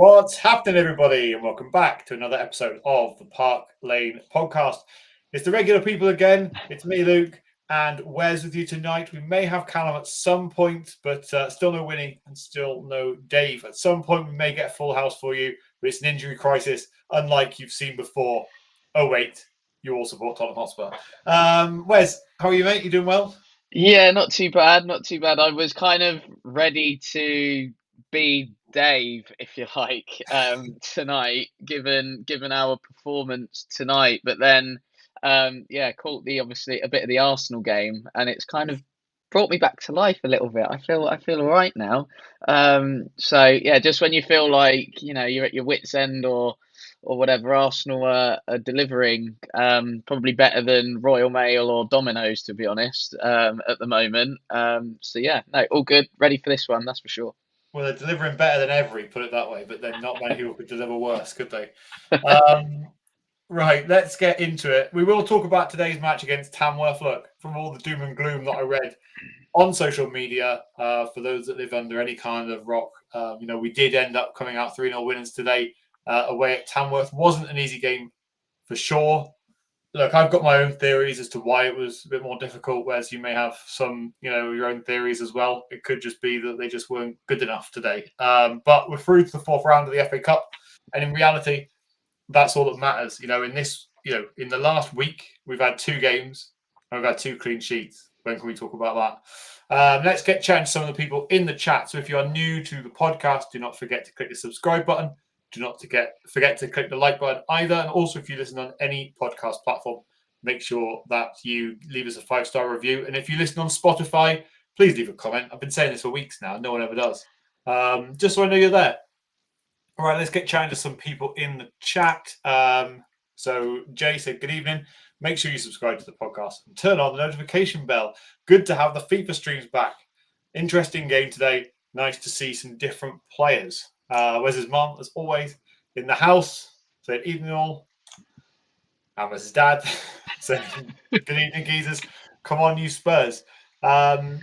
What's happening, everybody, and welcome back to another episode of the Park Lane podcast. It's the regular people again. It's me, Luke, and Wes with you tonight. We may have Callum at some point, but still no Winnie and still no Dave. At some point, we may get a full house for you, but it's an injury crisis, unlike you've seen before. Oh, wait, you all support Tottenham Hotspur. Wes, how are you, mate? You doing well? Yeah, not too bad, not too bad. I was kind of ready to be Dave, if you like, tonight, given our performance tonight. But then, yeah, caught the obviously a bit of the Arsenal game, and it's kind of brought me back to life a little bit. I feel all right now. So yeah, just when you feel like you're at your wits' end or whatever, Arsenal are delivering probably better than Royal Mail or Domino's, to be honest, at the moment. So yeah, no, all good, ready for this one, that's for sure. Well, they're delivering better than every, put it that way, but then not many people could deliver worse, could they? Um, Right, let's get into it. We will talk about today's match against Tamworth. Look, from all the doom and gloom that I read on social media, for those that live under any kind of rock, we did end up coming out 3-0 winners today away at Tamworth. Wasn't an easy game for sure. Look, I've got my own theories as to why it was a bit more difficult, whereas you may have some, your own theories as well. It could just be that they just weren't good enough today. But we're through to the fourth round of the FA Cup, and in reality, that's all that matters. In the last week, we've had two games and we've had two clean sheets. When can we talk about that? Let's get chatting to some of the people in the chat. So if you are new to the podcast, do not forget to click the subscribe button. Do not forget to click the like button either. And also, if you listen on any podcast platform, make sure that you leave us a 5-star review. And if you listen on Spotify, please leave a comment. I've been saying this for weeks now. No one ever does. Just so I know you're there. All right, let's get chatting to some people in the chat. So Jay said, good evening. Make sure you subscribe to the podcast and turn on the notification bell. Good to have the FIFA streams back. Interesting game today. Nice to see some different players. Where's his mom, as always, in the house. Said, evening all. And his dad said, good evening, geezers. Come on, you Spurs. Right.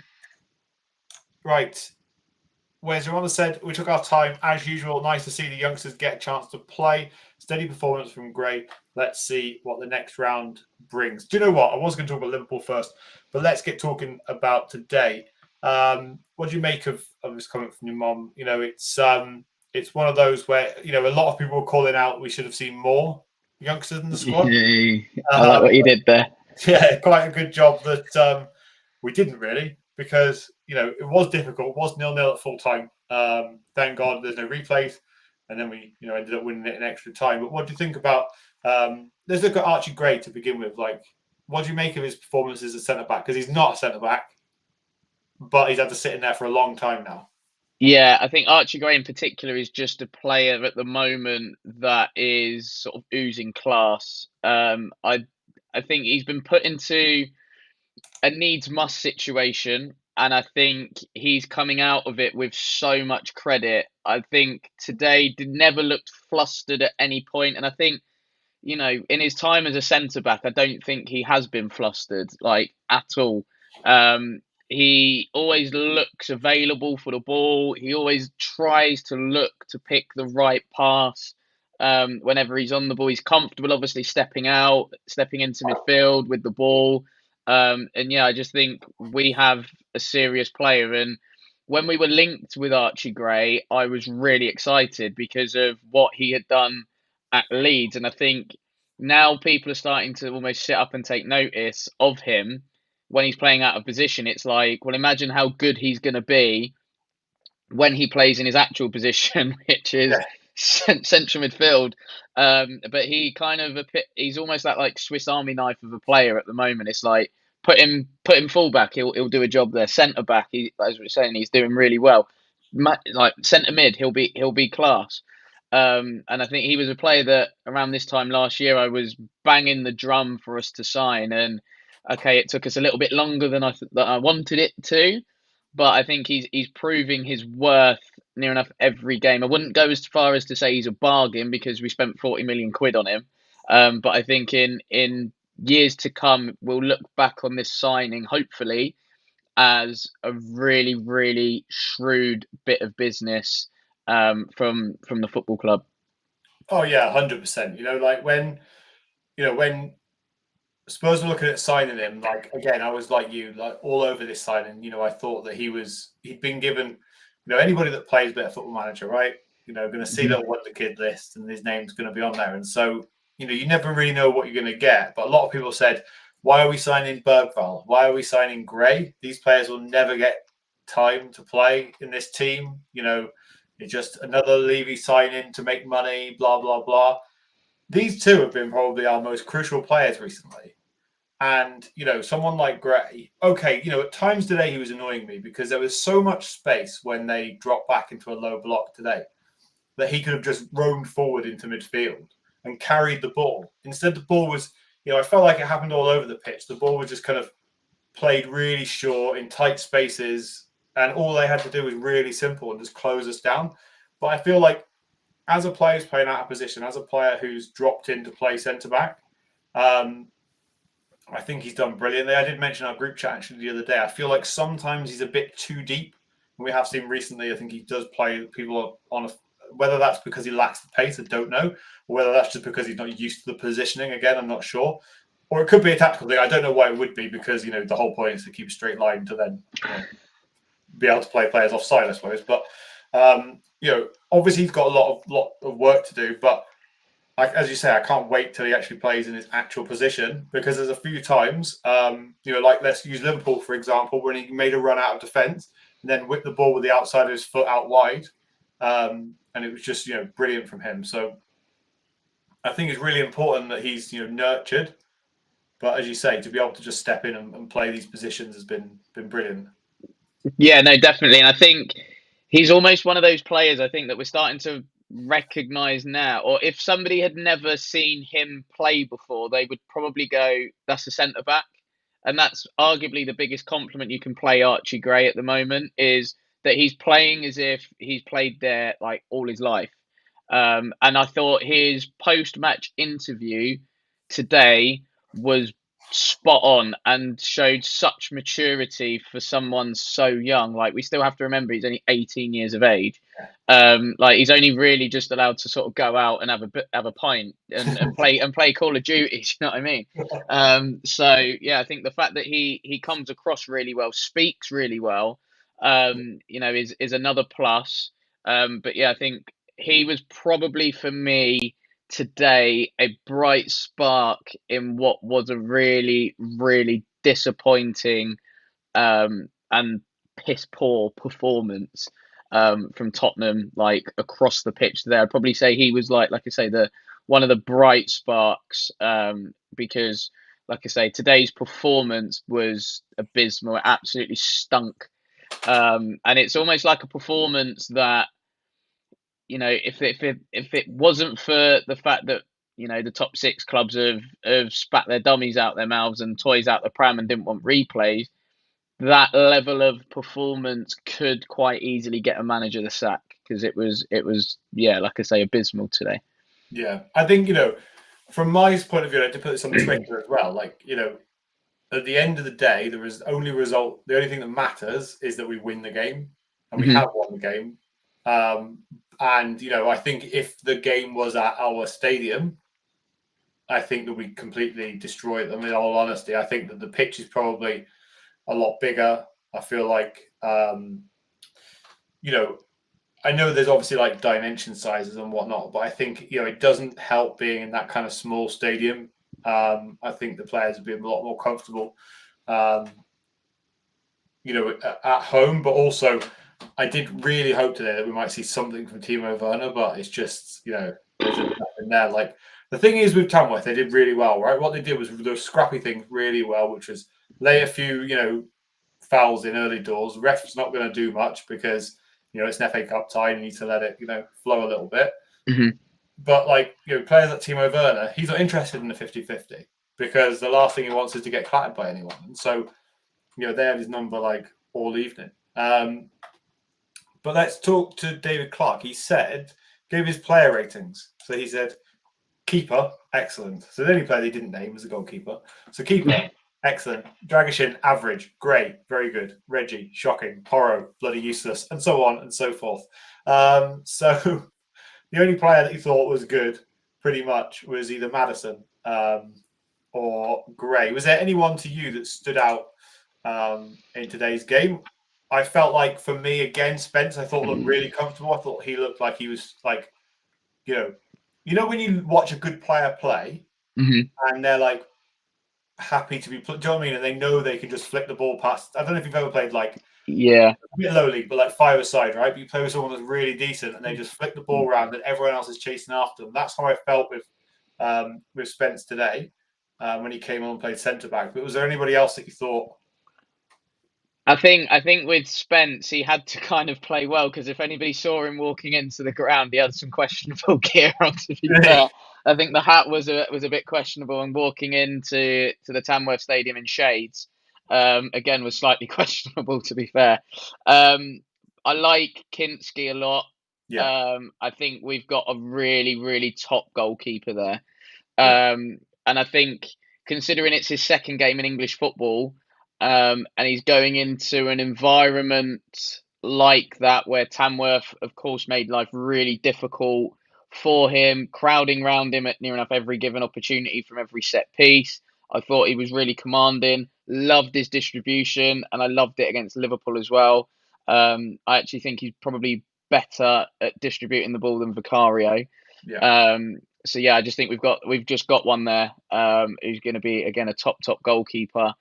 Whereas Ramona said, we took our time as usual. Nice to see the youngsters get a chance to play. Steady performance from Gray. Let's see what the next round brings. Do you know what? I was going to talk about Liverpool first, but let's get talking about today. What do you make of this comment from your mom? It's one of those where a lot of people are calling out we should have seen more youngsters in the squad. Yay. I like what you did there. Yeah, quite a good job that we didn't really, because it was difficult. It was 0-0 at full time. Thank God there's no replays, and then we ended up winning it in extra time. But what do you think about? Let's look at Archie Gray to begin with. Like, what do you make of his performance as a centre back? Because he's not a centre back, but he's had to sit in there for a long time now. Yeah, I think Archie Gray in particular is just a player at the moment that is sort of oozing class. I think he's been put into a needs must situation, and I think he's coming out of it with so much credit. I think today never looked flustered at any point, and I think in his time as a centre back, I don't think he has been flustered like at all. He always looks available for the ball. He always tries to look to pick the right pass. Whenever he's on the ball, he's comfortable, obviously stepping out, stepping into midfield with the ball. And yeah, I just think we have a serious player. And when we were linked with Archie Gray, I was really excited because of what he had done at Leeds. And I think now people are starting to almost sit up and take notice of him when he's playing out of position. It's like, well, imagine how good he's going to be when he plays in his actual position, which is Yeah. central midfield. But he's almost that like Swiss Army knife of a player at the moment. It's like put him fullback, he'll do a job there. Centre back, as we're saying, he's doing really well. Like centre mid, he'll be class. And I think he was a player that around this time last year I was banging the drum for us to sign. And okay, it took us a little bit longer than I wanted it to, but I think he's proving his worth near enough every game. I wouldn't go as far as to say he's a bargain because we spent 40 million quid on him. But I think in years to come, we'll look back on this signing, hopefully, as a really, really shrewd bit of business. from the football club. Oh yeah, 100%. Like when Spurs were looking at signing him, like again, I was like you, like all over this signing. I thought that he'd been given, anybody that plays better football manager, right? Going to see Mhm. that wonder kid list and his name's going to be on there. And so, you never really know what you're going to get. But a lot of people said, why are we signing Bergvall? Why are we signing Gray? These players will never get time to play in this team. It's just another Levy signing to make money, blah, blah, blah. These two have been probably our most crucial players recently. And, someone like Gray, okay, at times today he was annoying me because there was so much space when they dropped back into a low block today that he could have just roamed forward into midfield and carried the ball. Instead, the ball was, I felt like it happened all over the pitch. The ball was just kind of played really short in tight spaces, and all they had to do was really simple and just close us down. But I feel like as a player who's playing out of position, as a player who's dropped in to play centre back, I think he's done brilliantly. I did mention our group chat actually the other day. I feel like sometimes he's a bit too deep. We have seen recently, I think he does play people on whether that's because he lacks the pace, I don't know, or whether that's just because he's not used to the positioning again, I'm not sure. Or it could be a tactical thing. I don't know why it would be because, the whole point is to keep a straight line to then be able to play players offside, I suppose. But, obviously he's got a lot of work to do, but as you say, I can't wait till he actually plays in his actual position because there's a few times, like let's use Liverpool, for example, when he made a run out of defence and then whipped the ball with the outside of his foot out wide. And it was just, brilliant from him. So I think it's really important that he's, nurtured. But as you say, to be able to just step in and play these positions has been brilliant. Yeah, no, definitely. And I think he's almost one of those players I think that we're starting to recognize now. Or if somebody had never seen him play before, they would probably go, that's a centre back. And that's arguably the biggest compliment you can play Archie Gray at the moment is that he's playing as if he's played there like all his life. And I thought his post-match interview today was spot on and showed such maturity for someone so young. Like we still have to remember he's only 18 years of age. Like he's only really just allowed to sort of go out and have a pint and play Call of Duty. You know what I mean? So yeah, I think the fact that he comes across really well, speaks really well, is another plus. But yeah, I think he was probably for me today a bright spark in what was a really, really disappointing and piss poor performance from Tottenham, like across the pitch there. I'd probably say he was like I say, the one of the bright sparks because, like I say, today's performance was abysmal. It absolutely stunk. And it's almost like a performance that, if it wasn't for the fact that the top six clubs have spat their dummies out their mouths and toys out the pram and didn't want replays, that level of performance could quite easily get a manager the sack because it was yeah, like I say, abysmal today. Yeah. I think, from my point of view, I had to put this on Twitter as well. Like, at the end of the day, the only thing that matters is that we win the game, and we Hmm. have won the game. And I think if the game was at our stadium, I think that we completely destroy them. In all honesty, I think that the pitch is probably a lot bigger. I feel like, I know there's obviously like dimension sizes and whatnot, but I think it doesn't help being in that kind of small stadium. I think the players would be a lot more comfortable, um, at home. But also, I did really hope today that we might see something from Timo Werner, but it's just there's just nothing there. Like the thing is with Tamworth, they did really well, right? What they did was those scrappy things really well, which was lay a few fouls in early doors. Ref's not going to do much because it's an FA Cup tie. You need to let it flow a little bit. Hmm. But players like Timo Werner, he's not interested in the 50-50 because the last thing he wants is to get clattered by anyone. And so they had his number like all evening. But let's talk to David Clark. He gave his player ratings. So he said, keeper, excellent. So the only player they didn't name was the goalkeeper. So keeper, excellent. Dragoshin, average. Great, very good. Reggie, shocking. Porro, bloody useless, and so on and so forth. So the only player that you thought was good, pretty much, was either Madison or Gray. Was there anyone to you that stood out in today's game? I felt like, for me, again, Spence, I thought looked really comfortable. I thought he looked like he was like, you know when you watch a good player play and they're like happy to be put. Do you know what I mean? And they know they can just flick the ball past. I don't know if you've ever played like Yeah. a bit low league, but like five-a-side, right? But you play with someone that's really decent and they just flick the ball around and everyone else is chasing after them. That's how I felt with Spence today when he came on and played centre back. But was there anybody else that you thought? I think with Spence, he had to kind of play well because if anybody saw him walking into the ground, he had some questionable gear on. To be fair, I think the hat was a bit questionable, and walking into the Tamworth Stadium in shades, again was slightly questionable. To be fair, I like Kinski a lot. Yeah, I think we've got a really top goalkeeper there, yeah, and I think considering it's his second game in English football. And he's going into an environment like that where Tamworth, of course, made life really difficult for him, crowding round him at near enough every given opportunity from every set piece. I thought he was really commanding, loved his distribution, and I loved it against Liverpool as well. I actually think he's probably better at distributing the ball than Vicario. yeah, Um, so yeah, I just think we've just got one there who's going to be again a top goalkeeper.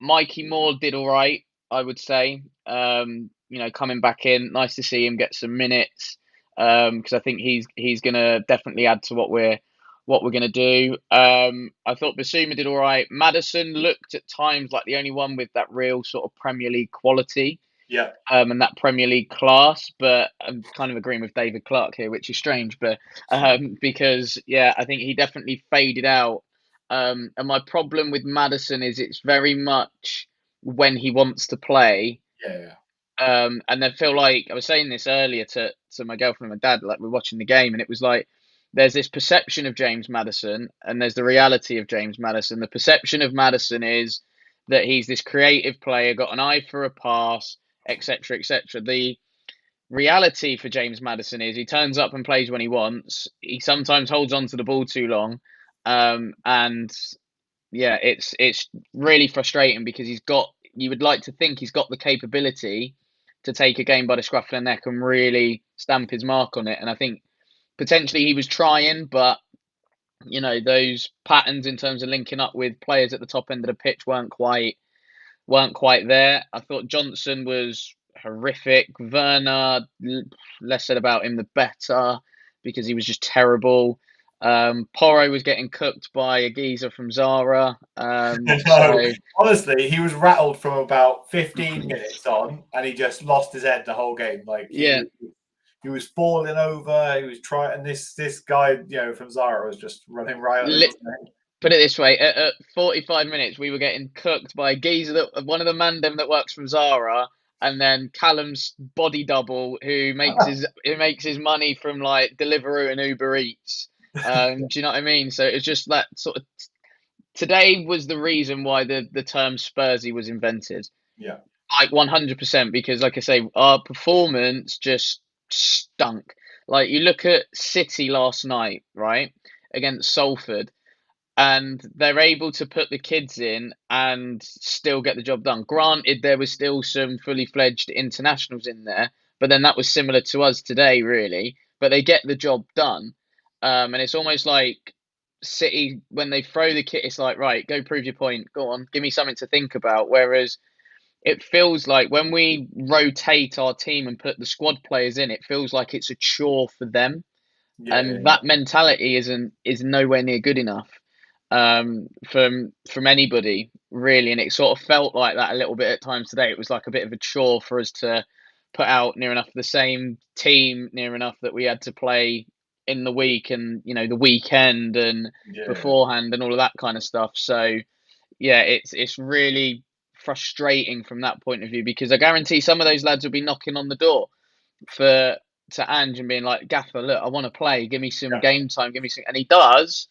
Mikey Moore did all right, I would say. Coming back in, nice to see him get some minutes because I think he's going to definitely add to what we're going to do. I thought Basuma did all right. Madison looked at times like the only one with that real sort of Premier League quality yeah, and that Premier League class. But I'm kind of agreeing with David Clark here, which is strange, but because yeah, I think he definitely faded out. And my problem with Madison is it's very much when he wants to play. yeah. And I feel like I was saying this earlier to my girlfriend and my dad, like we're watching the game, and it was like there's this perception of James Madison, and there's the reality of James Madison. The perception of Madison is that he's this creative player, got an eye for a pass, etc., etc. The reality for James Madison is he turns up and plays when he wants. He sometimes holds on to the ball too long, and yeah, it's really frustrating because he's got. You would like to think he's got the capability to take a game by the scruff of the neck and really stamp his mark on it. And I think potentially he was trying, but those patterns in terms of linking up with players at the top end of the pitch weren't quite there. I thought Johnson was horrific. Werner, less said about him the better because he was just terrible. Porro was getting cooked by a geezer from Zara. No, honestly, he was rattled from about 15 minutes on, and he just lost his head the whole game. Like Yeah, he was falling over. He was trying, and this guy, from Zara was just running right at him. put it this way: at 45 minutes, we were getting cooked by a geezer one of the mandem that works from Zara, and then Callum's body double who makes his money from like Deliveroo and Uber Eats. Do you know what I mean? So it's just that sort of. Today was the reason why the term Spursy was invented. Yeah, Like 100%, because like I say, our performance just stunk. Like you look at City last night, right, against Salford, and they're able to put the kids in and still get the job done. Granted, there was still some fully fledged internationals in there, but then that was similar to us today, really. But they get the job done, and it's almost like City when they throw the kit, it's like right, go prove your point, go on, give me something to think about. Whereas it feels like when we rotate our team and put the squad players in, it feels like it's a chore for them, and yeah. that mentality is nowhere near good enough from anybody really. And it sort of felt like that a little bit at times today. It was like a bit of a chore for us to put out near enough the same team, near enough that we had to play in the week and the weekend and Yeah. beforehand and all of that kind of stuff. So yeah, it's really frustrating from that point of view because I guarantee some of those lads will be knocking on the door for to Ange and being like, Gaffer, look, I want to play. Give me some Yeah. game time. Give me some, and he does.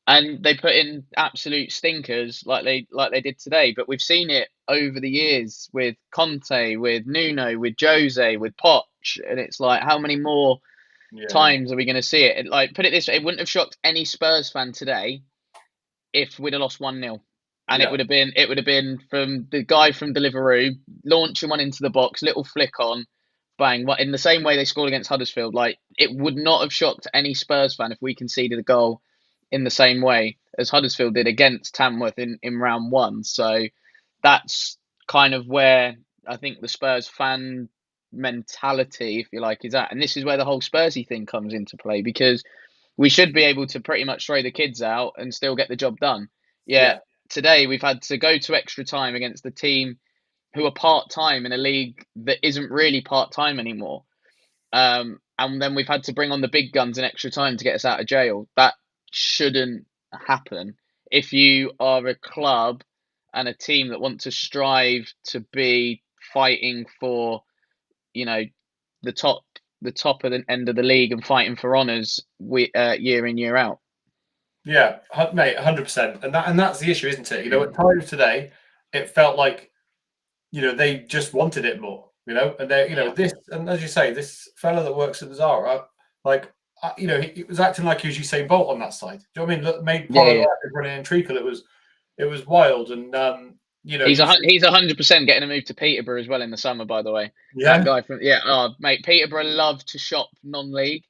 and they put in absolute stinkers like they did today. But we've seen it over the years with Conte, with Nuno, with Jose, with Poch, and it's like, how many more Yeah, times are we going to see it? And, like, put it this way, it wouldn't have shocked any Spurs fan today if we'd have lost 1-0. And yeah, it would have been from the guy from Deliveroo launching one into the box, little flick on, bang. What, in the same way they scored against Huddersfield, like, it would not have shocked any Spurs fan if we conceded a goal in the same way as Huddersfield did against Tamworth in round one. So that's kind of where I think the Spurs fan mentality, if you like, is at. And this is where the whole Spursy thing comes into play, because we should be able to pretty much throw the kids out and still get the job done. Yeah, yeah, today we've had to go to extra time against the team who are part time in a league that isn't really part time anymore. And then we've had to bring on the big guns in extra time to get us out of jail. That shouldn't happen. If you are a club and a team that want to strive to be fighting for, you know, the top the top of the end of the league and fighting for honours, year in, year out. yeah, mate, 100%. And that's the issue, isn't it? At times today, it felt like they just wanted it more. And they, Yeah. this, and as you say, this fella that works at Zara, like, he was acting like he was Usain Bolt on that side. Do you know what I mean? Look, made Yeah, Pollard yeah. running in treacle. It was wild, and He's you said, he's 100% getting a move to Peterborough as well in the summer, by the way. That yeah. guy from, yeah, oh mate, Peterborough love to shop non-league.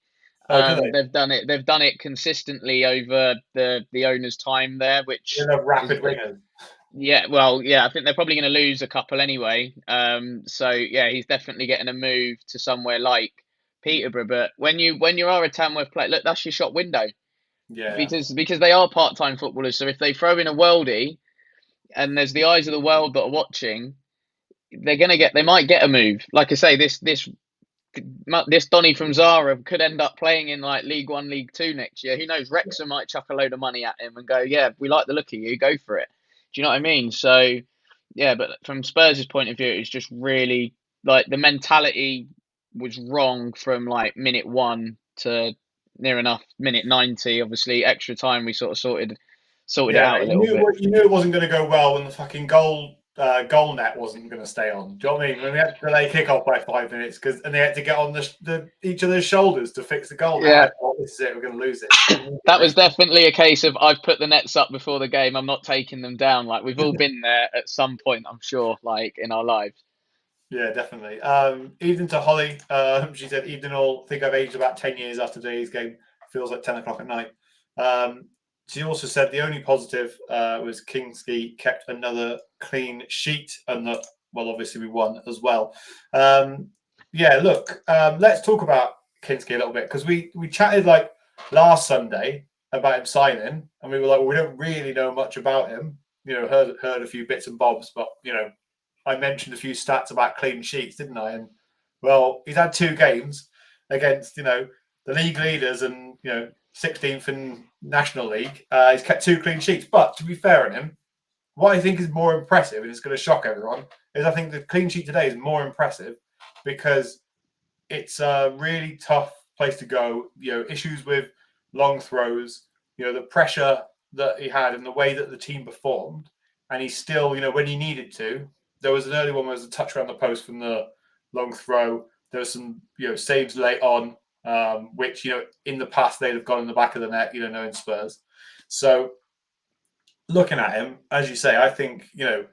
Oh, do they? They've done it consistently over the owner's time there, They which love is, rapid wingers. yeah, well, yeah, I think they're probably going to lose a couple anyway. So yeah, he's definitely getting a move to somewhere like Peterborough. But when you are a Tamworth player, look, that's your shop window, Yeah, because they are part-time footballers. So if they throw in a worldie and there's the eyes of the world that are watching, they might get a move. Like I say, this Donny from Zara could end up playing in like League One, League Two next year. Who knows? Wrexham might chuck a load of money at him and go, yeah, we like the look of you, go for it. Do you know what I mean? So yeah, but from Spurs' point of view, it's just really, like, the mentality was wrong from like minute one to near enough minute 90. Obviously, extra time we sort of sorted it yeah, out a mate. little bit. You knew it wasn't going to go well when the fucking goal net wasn't going to stay on. Do you know what I mean? When we had to delay kickoff by 5 minutes and they had to get on each other's shoulders to fix the goal net. Yeah, I thought, this is it. We're going to lose it. that was definitely a case of, I've put the nets up before the game, I'm not taking them down. Like, we've all been there at some point, I'm sure, like, in our lives. Yeah, definitely. Evening to Holly. She said, evening all. Think I've aged about 10 years after today's game. Feels like 10 o'clock at night. She also said the only positive was Kingsley kept another clean sheet and that, well, obviously we won as well. Yeah, look, let's talk about Kinski a little bit because we chatted like last Sunday about him signing and we were like, well, we don't really know much about him. Heard a few bits and bobs, but I mentioned a few stats about clean sheets, didn't I? And well, he's had 2 games against the league leaders and 16th in National League. He's kept 2 clean sheets. But to be fair on him, what I think is more impressive, and it's going to shock everyone, is I think the clean sheet today is more impressive because it's a really tough place to go. Issues with long throws, the pressure that he had and the way that the team performed. And he still, when he needed to, there was an early one where there was a touch around the post from the long throw. There was some, saves late on, which, in the past they'd have gone in the back of the net, knowing Spurs. So looking at him, as you say, I think, we're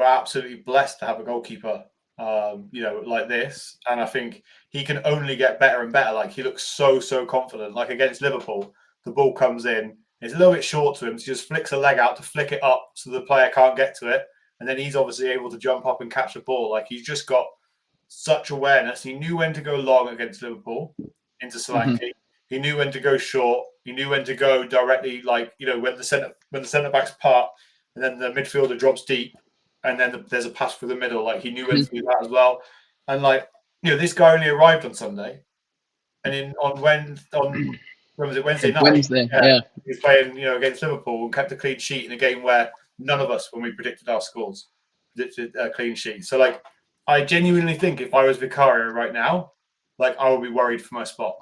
absolutely blessed to have a goalkeeper, like this. And I think he can only get better and better. Like he looks so confident. Like against Liverpool, the ball comes in, it's a little bit short to him. So he just flicks a leg out to flick it up so the player can't get to it. And then he's obviously able to jump up and catch the ball. Like he's just got such awareness. He knew when to go long against Liverpool into Hmm. Solanke. He knew when to go short. He knew when to go directly, like when the centre backs part, and then the midfielder drops deep, and then there's a pass through the middle. Like he knew when to do that as well. And like this guy only arrived on Sunday, and on when was it Wednesday night? Wednesday, Yeah, yeah. he was playing against Liverpool and kept a clean sheet in a game where none of us, when we predicted our scores, predicted a clean sheet. So like, I genuinely think if I was Vicario right now, like I would be worried for my spot.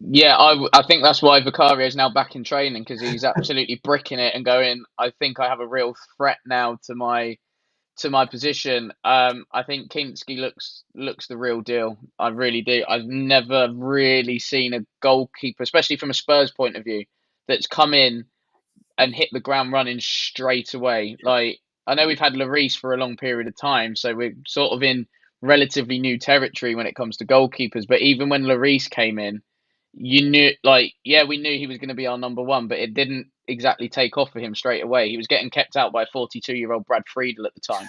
Yeah, I think that's why Vicario is now back in training because he's absolutely bricking it and going. I think I have a real threat now to my position. I think Kinski looks the real deal. I really do. I've never really seen a goalkeeper, especially from a Spurs point of view, that's come in and hit the ground running straight away. Like I know we've had Lloris for a long period of time, so we're sort of in relatively new territory when it comes to goalkeepers. But even when Lloris came in, you knew, like, yeah, we knew he was going to be our number one, but it didn't exactly take off for him straight away. He was getting kept out by a 42-year-old Brad Friedel at the time.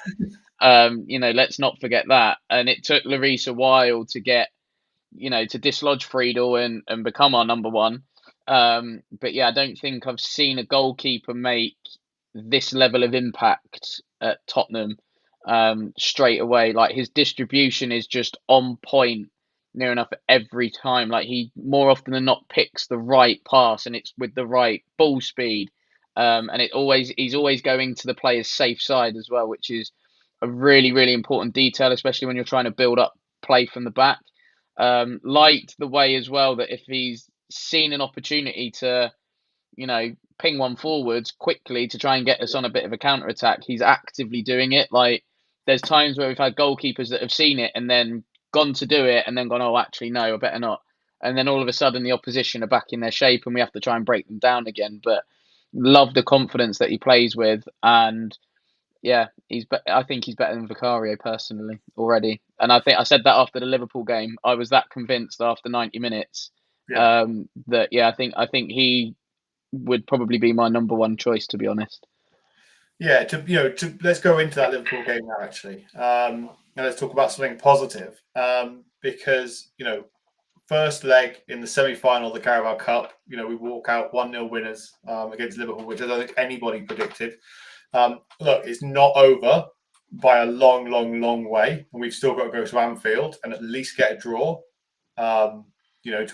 Let's not forget that. And it took Lloris a while to get, to dislodge Friedel and become our number one. But yeah, I don't think I've seen a goalkeeper make this level of impact at Tottenham straight away. Like his distribution is just on point near enough every time. Like he more often than not picks the right pass and it's with the right ball speed. And he's always going to the player's safe side as well, which is a really, really important detail, especially when you're trying to build up play from the back. Liked the way as well that if he's seen an opportunity to, ping one forwards quickly to try and get us on a bit of a counter attack, he's actively doing it. Like there's times where we've had goalkeepers that have seen it and then gone to do it and then gone, oh, actually, no, I better not. And then all of a sudden the opposition are back in their shape and we have to try and break them down again. But love the confidence that he plays with. And yeah, I think he's better than Vicario personally already, and I think I said that after the Liverpool game. I was that convinced after 90 minutes Yeah. that yeah, I think he would probably be my number one choice, to be honest. Yeah, let's go into that Liverpool game now. Actually, now let's talk about something positive. Because first leg in the semi-final of the Carabao Cup, we walk out 1-0 winners against Liverpool, which I don't think anybody predicted. Look, it's not over by a long, long, long way, and we've still got to go to Anfield and at least get a draw. To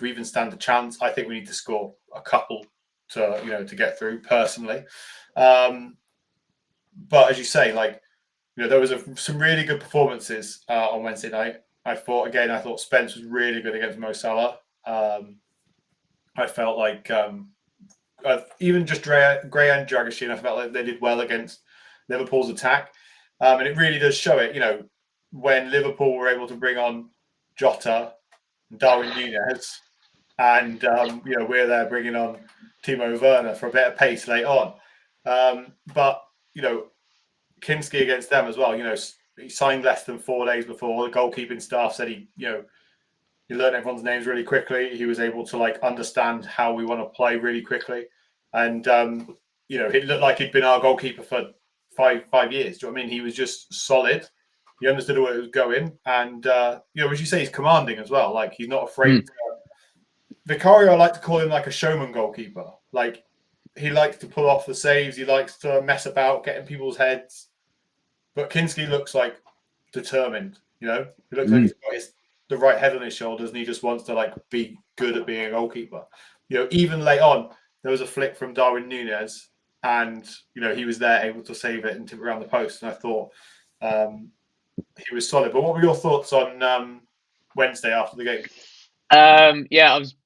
even stand a chance, I think we need to score a couple to get through. Personally, but as you say, there was some really good performances on Wednesday night. I thought Spence was really good against Mo Salah. I felt like even just Gray and Dragishin, I felt like they did well against Liverpool's attack. And it really does show it, when Liverpool were able to bring on Jota and Darwin Núñez, and, we're there bringing on Timo Werner for a bit of pace late on. But, Kinski against them as well, he signed less than 4 days before. The goalkeeping staff said he learned everyone's names really quickly. He was able to understand how we want to play really quickly. And, it looked like he'd been our goalkeeper for five years. Do you know what I mean? He was just solid. He understood where it was going. And, as you say, he's commanding as well. Like, he's not afraid. Vicario, I like to call him like a showman goalkeeper. Like, he likes to pull off the saves. He likes to mess about, get in people's heads. But Kinski looks like determined. He looks like he's got the right head on his shoulders, and he just wants to be good at being a goalkeeper. Even late on, there was a flick from Darwin Núñez, and he was there able to save it and tip it around the post. And I thought he was solid. But what were your thoughts on Wednesday after the game? Yeah, I was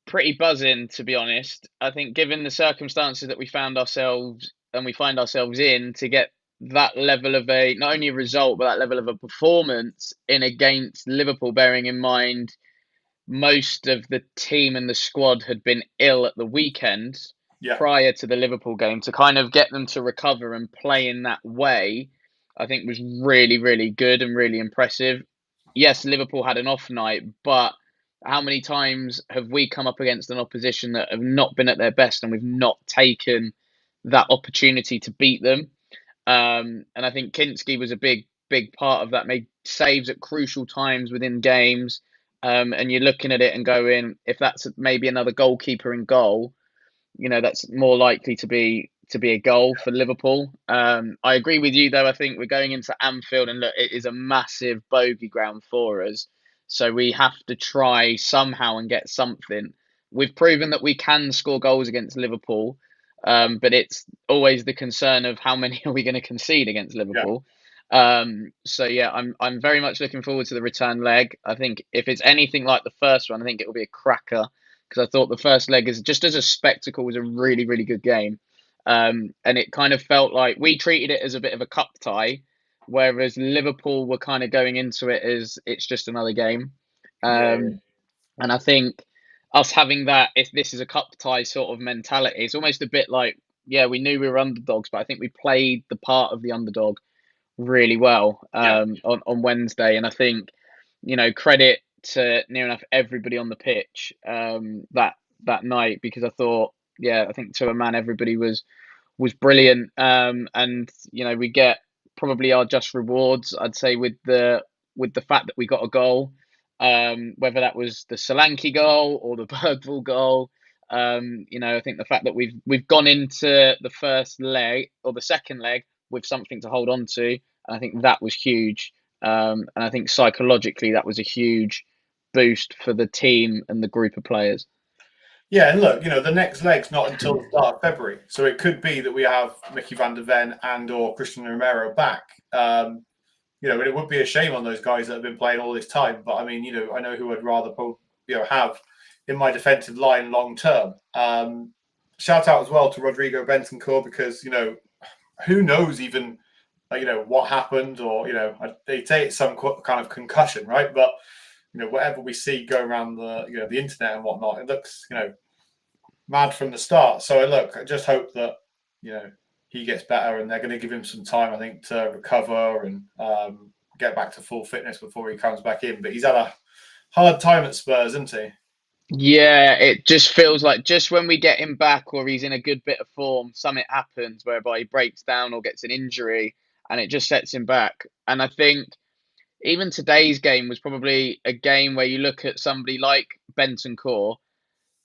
pretty buzzing, to be honest. I think given the circumstances that we found ourselves and we find ourselves in, to get that level of not only a result but that level of a performance in against Liverpool, bearing in mind most of the team and the squad had been ill at the weekend Yeah, prior to the Liverpool game, to kind of get them to recover and play in that way, I think was really, really good and really impressive. Yes, Liverpool had an off night, but how many times have we come up against an opposition that have not been at their best and we've not taken that opportunity to beat them? And I think Kinski was a big part of that, made saves at crucial times within games. And you're looking at it and going, if that's maybe another goalkeeper in goal, that's more likely to be a goal for Liverpool. I agree with you though. I think we're going into Anfield, and look, it is a massive bogey ground for us. So we have to try somehow and get something. We've proven that we can score goals against Liverpool, but it's always the concern of how many are we going to concede against yeah, Liverpool. So yeah, I'm very much looking forward to the return leg. I think if it's anything like the first one, I think it will be a cracker. because I thought the first leg, is just as a spectacle, was a really, really good game. And it kind of felt like we treated it as a bit of a cup tie, whereas Liverpool were kind of going into it as it's just another game. Yeah, Um, and I think us having that, if this is a cup tie sort of mentality, it's almost a bit like, yeah, we knew we were underdogs, but I think we played the part of the underdog really well yeah, on Wednesday. And I think, credit to near enough everybody on the pitch that night, because I thought, yeah, I think to a man, everybody was brilliant. And we get probably our just rewards, I'd say, with the fact that we got a goal, whether that was the Solanke goal or the Bergvall goal. I think the fact that we've gone into the first leg or the second leg with something to hold on to, and I think that was huge. And I think psychologically that was a huge boost for the team and the group of players. yeah. And look, the next leg's not until the start of February, so it could be that we have Mickey van der Ven and or Christian Romero back. And it would be a shame on those guys that have been playing all this time. But I mean, I know who I'd rather have in my defensive line long term. Shout out as well to Rodrigo Bentancur, because who knows even what happened, or they say it's some kind of concussion, right? But whatever we see go around the internet and whatnot, it looks mad from the start. So I just hope that he gets better, and they're going to give him some time, I think, to recover and get back to full fitness before he comes back in. But he's had a hard time at Spurs, isn't he? Yeah, it just feels like just when we get him back or he's in a good bit of form, something happens whereby he breaks down or gets an injury, and it just sets him back. And I think even today's game was probably a game where you look at somebody like Benton Core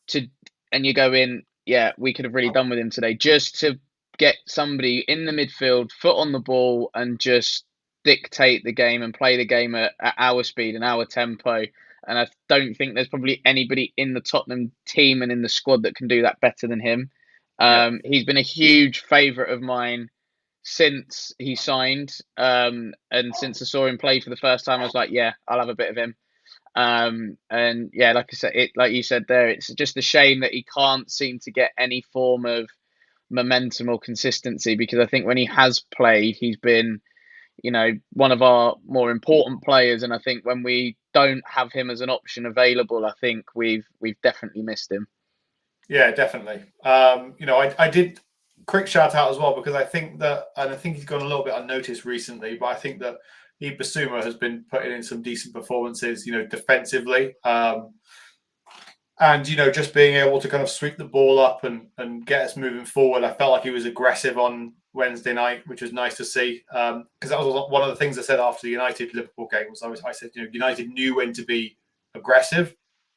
to and you go in, yeah, we could have really done with him today, just to get somebody in the midfield, foot on the ball, and just dictate the game and play the game at our speed and our tempo. And I don't think there's probably anybody in the Tottenham team and in the squad that can do that better than him. Yeah, He's been a huge favourite of mine since he signed, and since I saw him play for the first time, I was like, yeah, I'll have a bit of him. And yeah, like I said, like you said there, it's just a shame that he can't seem to get any form of momentum or consistency, because I think when he has played, he's been, one of our more important players. And I think when we don't have him as an option available, I think we've definitely missed him. yeah, definitely. I did quick shout out as well, because I think that, and I think he's gone a little bit unnoticed recently, but I think that Ibasuma has been putting in some decent performances, defensively. And just being able to kind of sweep the ball up and get us moving forward. I felt like he was aggressive on Wednesday night, which was nice to see. Because that was one of the things I said after the United Liverpool game. I said, United knew when to be aggressive,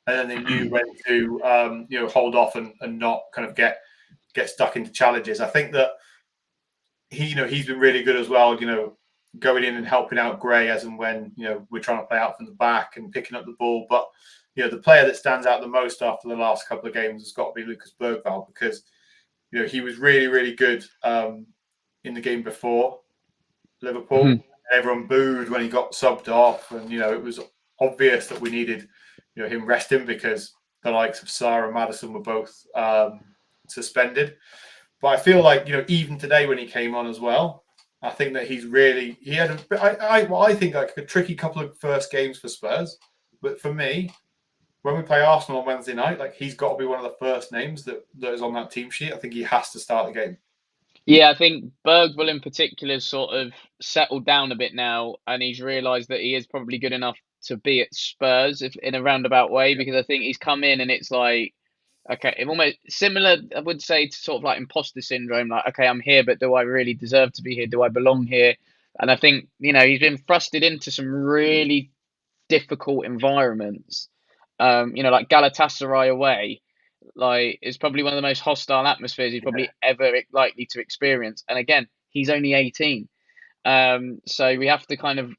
and then they knew when to hold off and not kind of get stuck into challenges. I think that he's been really good as well. Going in and helping out Gray as and when we're trying to play out from the back and picking up the ball. But the player that stands out the most after the last couple of games has got to be Lucas Bergvall, because he was really, really good in the game before Liverpool. Everyone booed when he got subbed off, and it was obvious that we needed him resting, because the likes of Sarr and Maddison were both suspended. But I feel like even today when he came on as well, I think that he had I think like a tricky couple of first games for Spurs. But for me, when we play Arsenal on Wednesday night, like, he's got to be one of the first names that is on that team sheet. I think he has to start the game. Yeah, I think Bergvall in particular sort of settled down a bit now, and he's realised that he is probably good enough to be at Spurs, if in a roundabout way, because I think he's come in and it's like, okay, it almost similar, I would say, to sort of like imposter syndrome. Like, okay, I'm here, but do I really deserve to be here? Do I belong here? And I think, he's been thrusted into some really difficult environments. Like Galatasaray away, like, it's probably one of the most hostile atmospheres he's Yeah, probably ever likely to experience. And again, he's only 18. So we have to kind of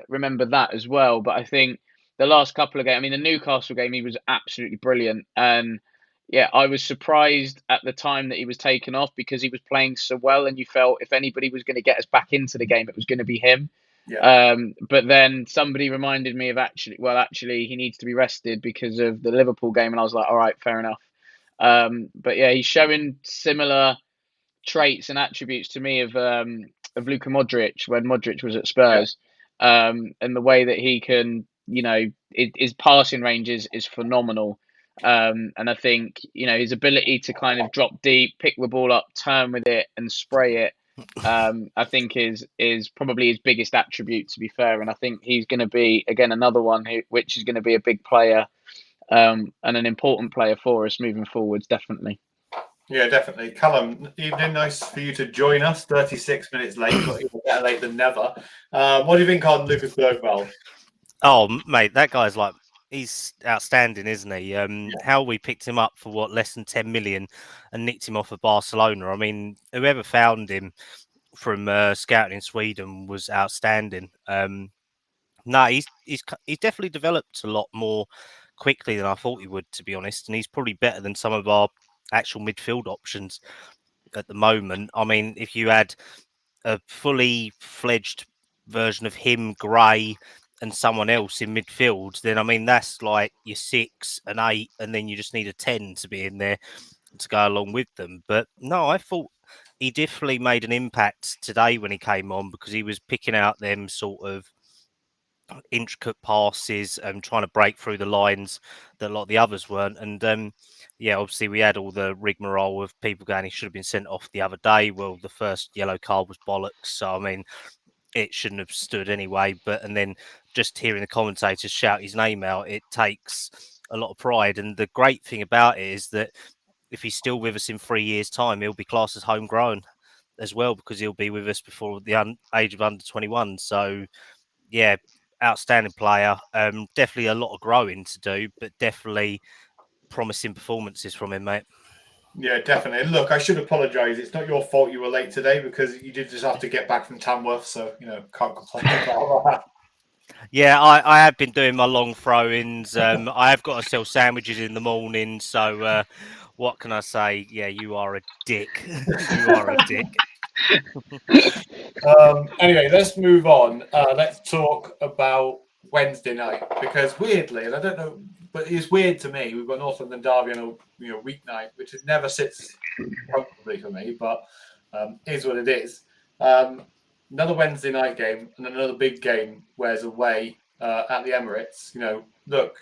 remember that as well. But I think the last couple of games, I mean, the Newcastle game, he was absolutely brilliant. And yeah, I was surprised at the time that he was taken off, because he was playing so well, and you felt if anybody was going to get us back into the game, it was going to be him. Yeah. But then somebody reminded me of actually he needs to be rested because of the Liverpool game, and I was like, all right, fair enough. But yeah, he's showing similar traits and attributes to me of Luka Modric when Modric was at Yeah. Spurs, and the way that he can, his passing range is phenomenal. And I think his ability to kind of drop deep, pick the ball up, turn with it, and spray it. I think is probably his biggest attribute, to be fair, and I think he's going to be again another one which is going to be a big player, and an important player for us moving forwards, definitely. Yeah, definitely. Callum, evening. Nice for you to join us. 36 minutes late, but even better late than never. What do you think on Lucas Bergvall? Oh, mate, that guy's he's outstanding, isn't he? Yeah. How we picked him up for less than 10 million and nicked him off of Barcelona. I mean, whoever found him from scouting in Sweden was outstanding. No, he's definitely developed a lot more quickly than I thought he would, to be honest. And he's probably better than some of our actual midfield options at the moment. I mean, if you had a fully fledged version of him, Gray, and someone else in midfield, then I mean that's like your 6 and 8, and then you just need a 10 to be in there to go along with them. But no, I thought he definitely made an impact today when he came on because he was picking out them sort of intricate passes and trying to break through the lines that a lot of the others weren't. And yeah, obviously we had all the rigmarole of people going he should have been sent off the other day. Well, the first yellow card was bollocks. So I mean, it shouldn't have stood anyway. And then just hearing the commentators shout his name out, it takes a lot of pride. And the great thing about it is that if he's still with us in 3 years' time, he'll be classed as homegrown as well because he'll be with us before the age of under 21. So yeah, outstanding player. Definitely a lot of growing to do, but definitely promising performances from him, mate. Yeah, definitely. Look, I should apologise. It's not your fault you were late today because you did just have to get back from Tamworth, so can't complain about that. Yeah, I have been doing my long throw-ins. I have got to sell sandwiches in the morning, so what can I say? Yeah, you are a dick. You are a dick. Anyway, let's move on. Let's talk about Wednesday night because weirdly, and I don't know, but it's weird to me. We've got North London Derby on a weeknight, which is never sits comfortably for me, but is what it is. Another Wednesday night game and another big game. Where's away at the Emirates? Look,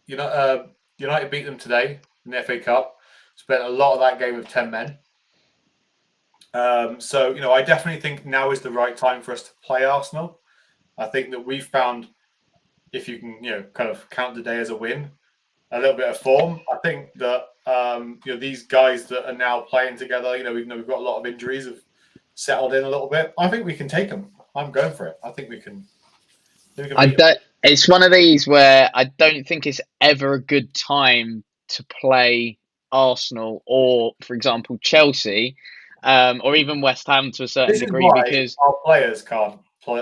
United beat them today in the FA Cup. Spent a lot of that game with 10 men. So I definitely think now is the right time for us to play Arsenal. I think that we've found, if you can, kind of count the day as a win, a little bit of form. I think that these guys that are now playing together, we've got a lot of injuries, have settled in a little bit. I think we can take them. I'm going for it. I think we can. beat them. It's one of these where I don't think it's ever a good time to play Arsenal or, for example, Chelsea, or even West Ham to a certain This is degree, why because our players can't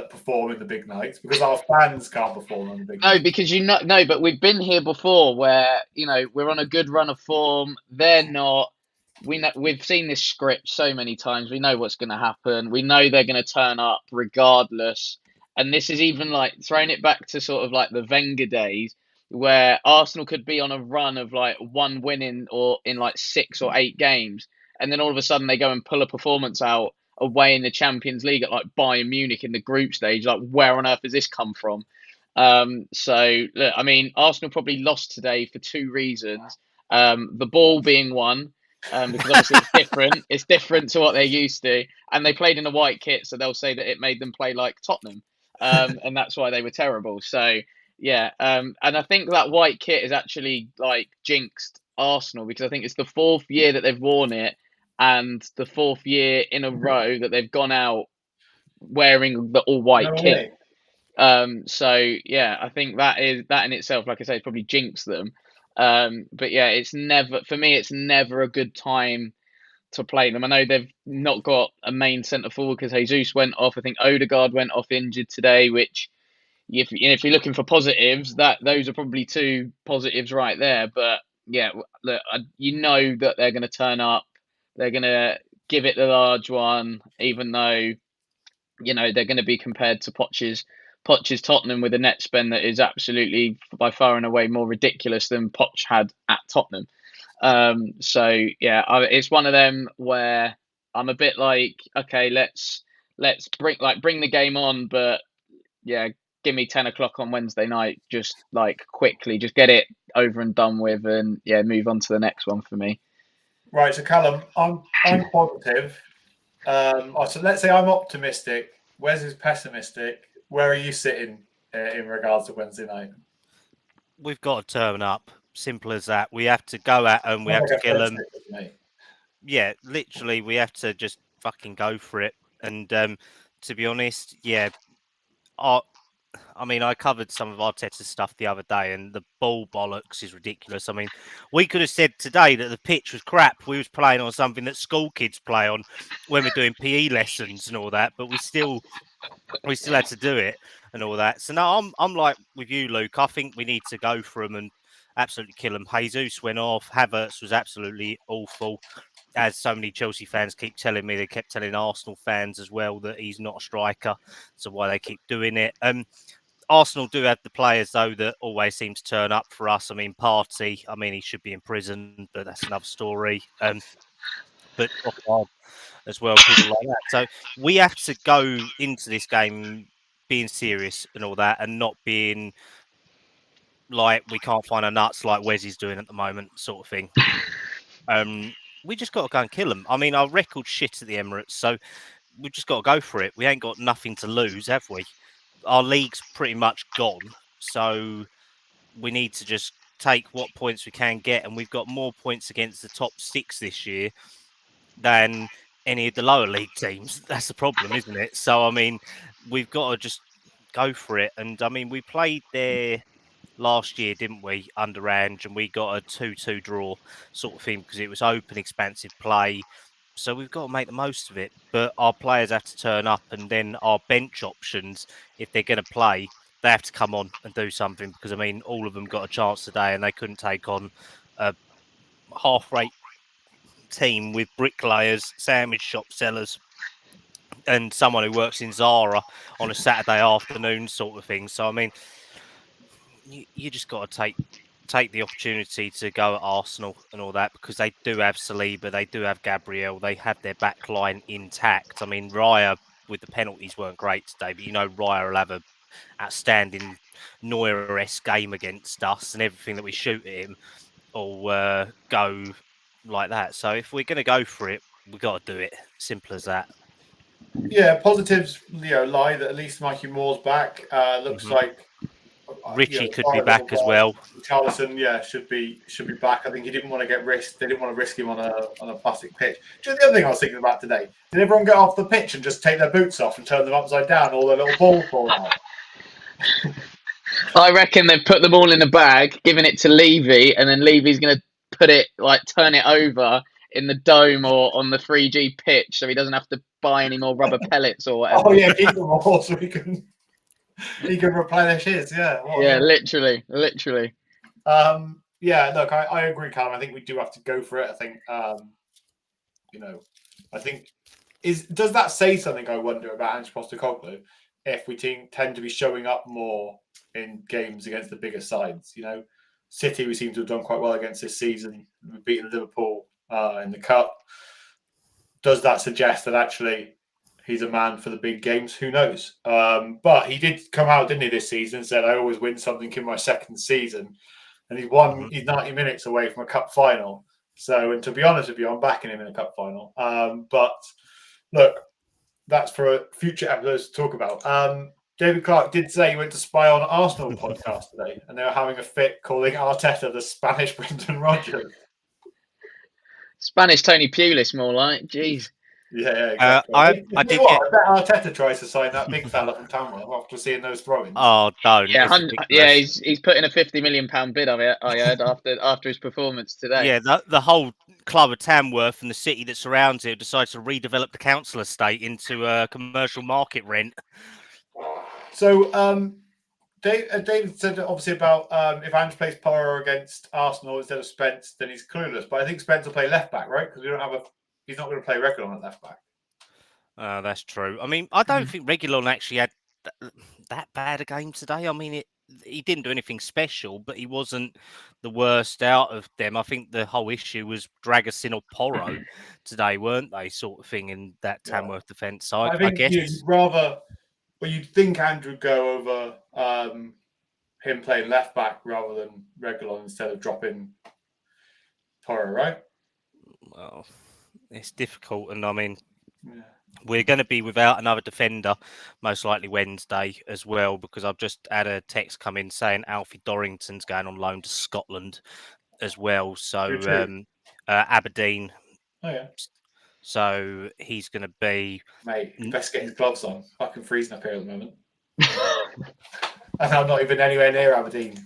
perform in the big nights because our fans can't perform in the big nights. no, but we've been here before where we're on a good run of form. They're not. We've seen this script so many times. We know what's going to happen. We know they're going to turn up regardless. And this is even like throwing it back to sort of like the Wenger days, where Arsenal could be on a run of like one winning or in like 6 or 8 games, and then all of a sudden they go and pull a performance out away in the Champions League at like Bayern Munich in the group stage. Like, where on earth has this come from? So look, I mean, Arsenal probably lost today for 2 reasons. The ball being one, because obviously it's different. It's different to what they're used to, and they played in a white kit, so they'll say that it made them play like Tottenham, and that's why they were terrible. So yeah, and I think that white kit is actually like jinxed Arsenal because I think it's the 4th year that they've worn it, and the 4th year in a row that they've gone out wearing the all No white kit. way. So yeah, I think that in itself, like I say, probably jinxed them. But yeah, for me, it's never a good time to play them. I know they've not got a main centre forward because Jesus went off. I think Odegaard went off injured today, which if you're looking for positives, those are probably 2 positives right there. But yeah, look, that they're going to turn up. They're going to give it the large one, even though they're going to be compared to Poch's Tottenham with a net spend that is absolutely by far and away more ridiculous than Poch had at Tottenham. So yeah, it's one of them where I'm a bit like, okay, let's bring the game on, but yeah, give me 10 o'clock on Wednesday night, just like quickly, just get it over and done with, and yeah, move on to the next one for me. Right, so Callum, I'm positive. So let's say I'm optimistic. Wes is pessimistic. Where are you sitting in regards to Wednesday night? We've got to turn up. Simple as that. We have to go at them. We have to kill them. Yeah, literally, we have to just fucking go for it. And to be honest, yeah, I covered some of Arteta's stuff the other day, and the ball bollocks is ridiculous. I mean, we could have said today that the pitch was crap. We was playing on something that school kids play on when we're doing PE lessons and all that, but we still had to do it and all that. So no, I'm like with you, Luke. I think we need to go for them and absolutely kill them. Jesus went off. Havertz was absolutely awful. As so many Chelsea fans keep telling me, they kept telling Arsenal fans as well that he's not a striker. So why they keep doing it. Arsenal do have the players, though, that always seem to turn up for us. I mean, Partey, he should be in prison, but that's another story. But as well, people like that. So we have to go into this game being serious and all that, and not being like we can't find a nuts like Wes is doing at the moment, sort of thing. We just got to go and kill them. Our record's shit at the Emirates, so we've just got to go for it. We ain't got nothing to lose, have we? Our league's pretty much gone, so we need to just take what points we can get, and we've got more points against the top 6 this year than any of the lower league teams. That's the problem, isn't it? So, we've got to just go for it. And, we played there last year, didn't we, under Ange, and we got a 2-2 draw sort of thing because it was open, expansive play. So we've got to make the most of it. But our players have to turn up, and then our bench options, if they're going to play, they have to come on and do something because, all of them got a chance today and they couldn't take on a half-rate team with bricklayers, sandwich shop sellers, and someone who works in Zara on a Saturday afternoon sort of thing. So, you just got to take the opportunity to go at Arsenal and all that because they do have Saliba, they do have Gabriel, they have their back line intact. Raya with the penalties weren't great today, but Raya will have a outstanding Neuer-esque game against us, and everything that we shoot at him will go like that. So if we're going to go for it, we've got to do it. Simple as that. Yeah, positives, lie that at least Mikey Moore's back. Looks like Richie could be back as well. Charlison, should be back. I think he didn't want to get risked. They didn't want to risk him on a plastic pitch. Just the other thing I was thinking about today: did everyone get off the pitch and just take their boots off and turn them upside down? All their little balls fall out. I reckon they've put them all in a bag, given it to Levy, and then Levy's going to turn it over in the dome or on the 3G pitch, so he doesn't have to buy any more rubber pellets or whatever. Oh yeah, keep them all so he can replenish his. Yeah. Literally. Yeah, look, I agree, Callum. I think we do have to go for it. I think, does that say something? I wonder about Ange Postecoglou if we tend to be showing up more in games against the bigger sides. City we seem to have done quite well against this season. We've beaten Liverpool in the cup. Does that suggest that actually he's a man for the big games? Who knows? But he did come out, didn't he, this season and said, I always win something in my second season. And he's won, he's 90 minutes away from a cup final. So, and to be honest with you, I'm backing him in a cup final. But look, that's for a future episodes to talk about. David Clark did say he went to spy on Arsenal podcast today, and they were having a fit calling Arteta the Spanish Brendan Rodgers. Spanish Tony Pulis, more like. Jeez. Yeah, exactly. I bet Arteta tries to sign that big fella from Tamworth after seeing those throw-ins. Oh, don't. Yeah, he's put in a £50 million bid. I heard after his performance today. Yeah, the whole club of Tamworth and the city that surrounds it decides to redevelop the council estate into a commercial market rent. So, David said obviously about if Ange plays Porro against Arsenal instead of Spence, then he's clueless. But I think Spence will play left back, right? Because he's not going to play Reguilón at left back. That's true. I mean, I don't think Reguilon actually had that bad a game today. I mean, he didn't do anything special, but he wasn't the worst out of them. I think the whole issue was Dragusin or Porro today, weren't they? Sort of thing in that Tamworth defence. So I I think guess you'd rather, well, you'd think Andrew would go over him playing left back rather than Reguilon instead of dropping Porro, right? well, it's difficult, and I mean. Yeah. We're going to be without another defender, most likely Wednesday as well, because I've just had a text come in saying Alfie Dorrington's going on loan to Scotland as well. So Aberdeen. Oh, yeah. So he's going to be... Mate, best get his gloves on. Fucking freezing up here at the moment. I'm not even anywhere near Aberdeen.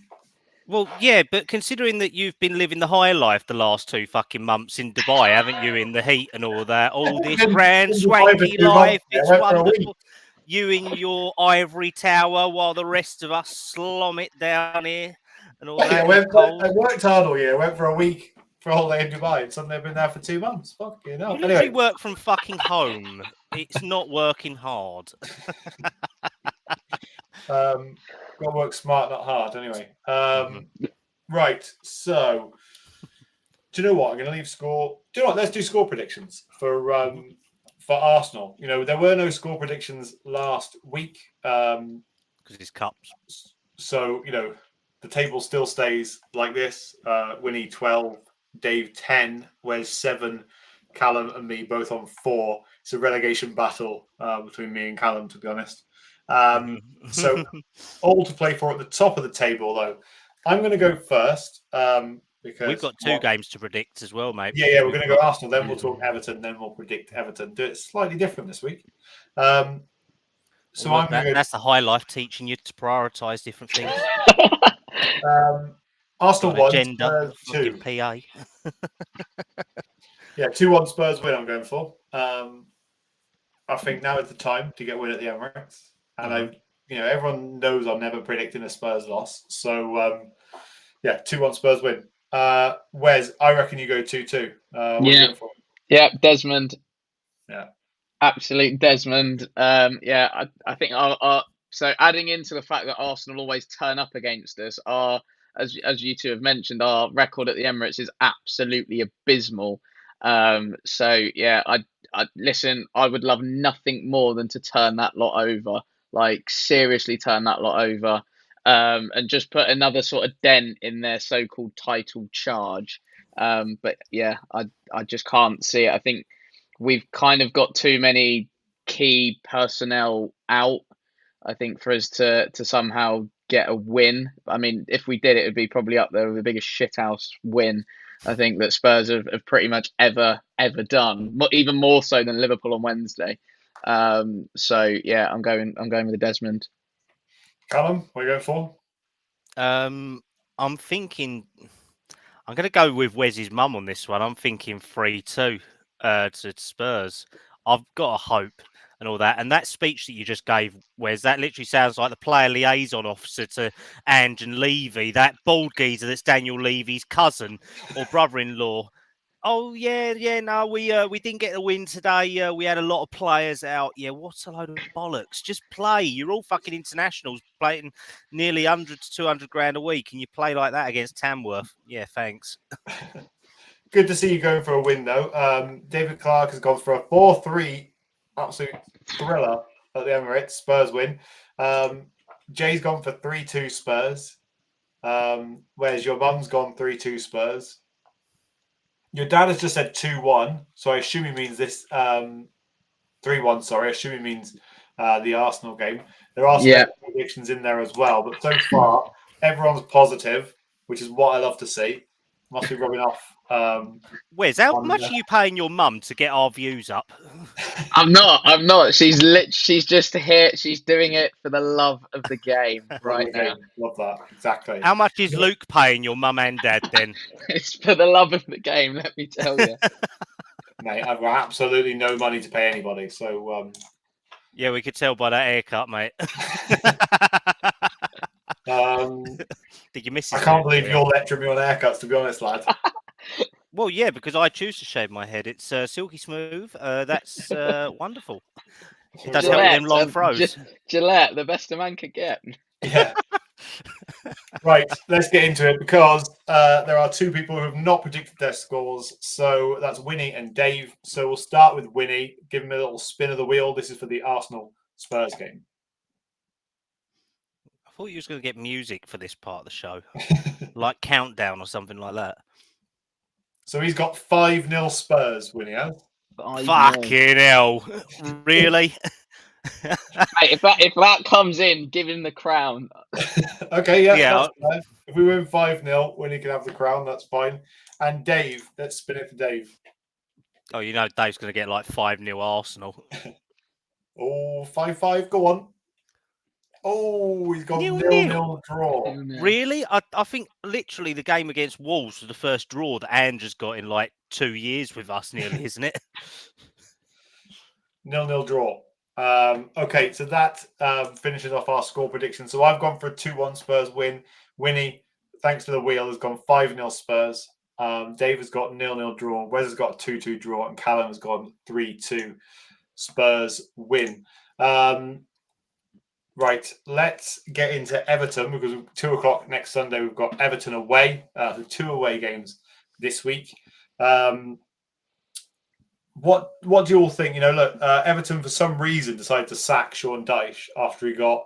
Well, yeah, but considering that you've been living the high life the last 2 fucking months in Dubai, haven't you, in the heat and all that, all this grand swanky life, it's wonderful. You in your ivory tower while the rest of us slum it down here and all that. I worked hard all year. I went for a week for a holiday in Dubai, and suddenly I've been there for 2 months. Fucking hell. You literally work from fucking home. It's not working hard. Got to work smart, not hard. Anyway, right. So, do you know what? I'm going to leave score. Do you know what? Let's do score predictions for Arsenal. You know, there were no score predictions last week because it's cups. So you know, the table still stays like this. Winnie 12, Dave 10, Wes 7, Callum and me both on 4. It's a relegation battle between me and Callum, to be honest. So all to play for at the top of the table, though. I'm going to go first because we've got 2 games to predict as well, mate. Yeah, we're going to go Arsenal, then we'll talk Everton, then we'll predict Everton. Do it slightly different this week. So well, that's the high life teaching you to prioritise different things. Arsenal 1, agenda, Spurs 2. PA. Yeah, 2-1 Spurs win. I'm going for. I think now is the time to get a win at the Emirates. And everyone knows I'm never predicting a Spurs loss. So, 2-1 Spurs win. Wes, I reckon you go 2-2. Yeah, Desmond. Yeah. Absolute Desmond. I think so adding into the fact that Arsenal always turn up against us, as you two have mentioned, our record at the Emirates is absolutely abysmal. I listen, I would love nothing more than to turn that lot over. Like, seriously turn that lot over, and just put another sort of dent in their so-called title charge. But yeah, I just can't see it. I think we've kind of got too many key personnel out, I think, for us to somehow get a win. I mean, if we did, it would be probably up there with the biggest shithouse win I think that Spurs have pretty much ever done, even more so than Liverpool on Wednesday. So yeah, I'm going with the Desmond. Callum, what are you going for? I'm thinking I'm going to go with Wes's mum on this one. I'm thinking 3-2 to Spurs. I've got a hope and all that. And that speech that you just gave, Wes, that literally sounds like the player liaison officer to Ange and Levy, that bald geezer that's Daniel Levy's cousin or brother-in-law. Oh, no, we didn't get the win today. We had a lot of players out. Yeah, what a load of bollocks. Just play. You're all fucking internationals playing nearly 100 to 200 grand a week, and you play like that against Tamworth. Yeah, thanks. Good to see you going for a win, though. David Clark has gone for a 4-3 absolute thriller at the Emirates. Spurs win. Jay's gone for 3-2 Spurs. Whereas your mum's gone 3-2 Spurs. Your dad has just said 2-1, so I assume he means this 3-1. Sorry, I assume he means the Arsenal game. There are some predictions in there as well, but so far everyone's positive, which is what I love to see. Must be rubbing off. Wes, how much are you paying your mum to get our views up? I'm not. She's just here. She's doing it for the love of the game right now. Love that. Exactly. How much is Luke paying your mum and dad then? It's for the love of the game, let me tell you. Mate, I've got absolutely no money to pay anybody. So yeah, we could tell by that haircut, mate. Did you miss it? I can't believe you're lecturing me on haircuts, to be honest, lad. Well, yeah, because I choose to shave my head. It's silky smooth. That's wonderful. It does help with them long throws. Gillette, the best a man could get. Yeah. Right, let's get into it because there are two people who have not predicted their scores. So that's Winnie and Dave. So we'll start with Winnie. Give him a little spin of the wheel. This is for the Arsenal Spurs game. I thought you was going to get music for this part of the show, like countdown or something like that. So he's got 5-0 Spurs, Winnie has. Fucking hell. Really? Hey, if that comes in, give him the crown. Okay, yeah. If we win 5-0, Winnie can have the crown, that's fine. And Dave, let's spin it for Dave. Oh, you know Dave's going to get like 5-0 Arsenal. Oh, 5-5, go on. Oh, he's got 0-0 draw. Really? I think literally the game against Wolves was the first draw that Andrew's got in like 2 years with us nearly, isn't it? 0-0 draw. Okay, so that finishes off our score prediction. So I've gone for a 2-1 Spurs win. Winnie, thanks to the wheel, has gone 5-0 Spurs. Dave has got 0-0 draw. Wes has got a 2-2 draw. And Callum has gone 3-2 Spurs win. Right, let's get into Everton because 2 o'clock next Sunday, we've got Everton away. So 2 away games this week. What do you all think? Look, Everton for some reason decided to sack Sean Dyche after he got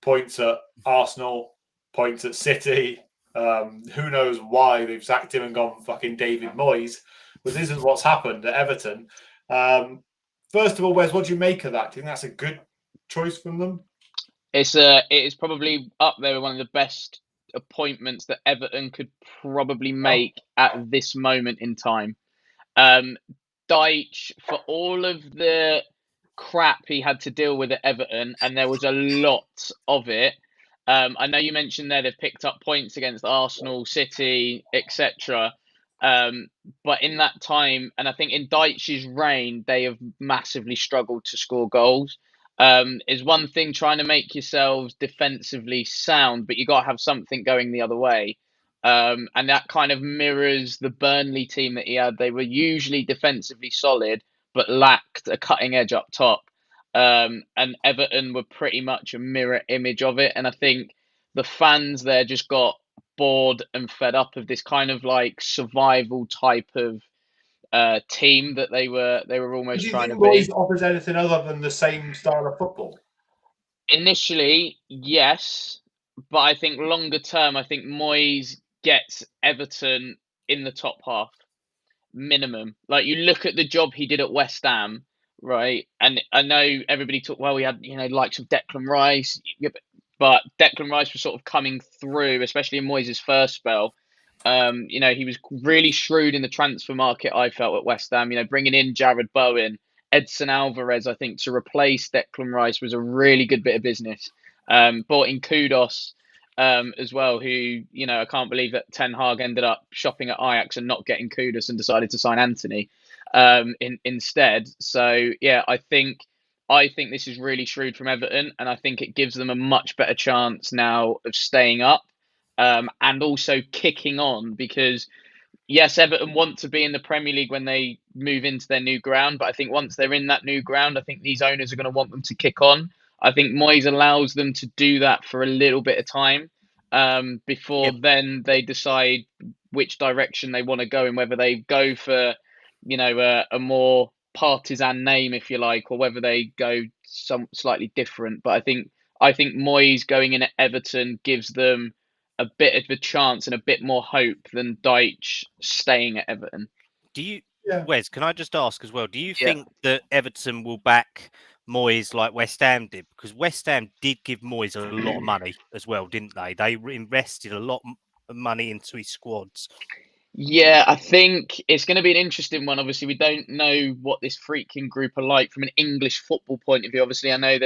points at Arsenal, points at City. Who knows why they've sacked him and gone fucking David Moyes? But this is what's happened at Everton. First of all, Wes, what do you make of that? Do you think that's a good choice from them? It is probably up there with one of the best appointments that Everton could probably make at this moment in time. Dyche, for all of the crap he had to deal with at Everton, and there was a lot of it. I know you mentioned there they've picked up points against Arsenal, City, etc. But in that time, and I think in Dyche's reign, they have massively struggled to score goals. Is one thing trying to make yourselves defensively sound, but you got to have something going the other way. And that kind of mirrors the Burnley team that he had. They were usually defensively solid, but lacked a cutting edge up top. And Everton were pretty much a mirror image of it. And I think the fans there just got bored and fed up of this kind of like survival type of team that they were almost trying to be. Do you think Moyes offers anything other than the same style of football? Initially, yes, but I think longer term, I think Moyes gets Everton in the top half, minimum. Like you look at the job he did at West Ham, right? And I know everybody talked, well, we had, likes of Declan Rice, but Declan Rice was sort of coming through, especially in Moyes' first spell. He was really shrewd in the transfer market, I felt, at West Ham, bringing in Jared Bowen, Edson Alvarez, I think, to replace Declan Rice was a really good bit of business. Bought in Kudos as well, who, I can't believe that Ten Hag ended up shopping at Ajax and not getting Kudos and decided to sign Anthony instead. So, yeah, I think this is really shrewd from Everton, and I think it gives them a much better chance now of staying up and also kicking on because, yes, Everton want to be in the Premier League when they move into their new ground, but I think once they're in that new ground, I think these owners are going to want them to kick on. I think Moyes allows them to do that for a little bit of time before then they decide which direction they want to go and whether they go for, a more partisan name, if you like, or whether they go some slightly different. But I think Moyes going in at Everton gives them a bit of a chance and a bit more hope than Dyche staying at Everton. Do you, Wes, can I just ask as well, do you think that Everton will back Moyes like West Ham did? Because West Ham did give Moyes a lot of money as well, didn't they? They invested a lot of money into his squads. Yeah, I think it's going to be an interesting one. Obviously, we don't know what this freaking group are like from an English football point of view. Obviously, I know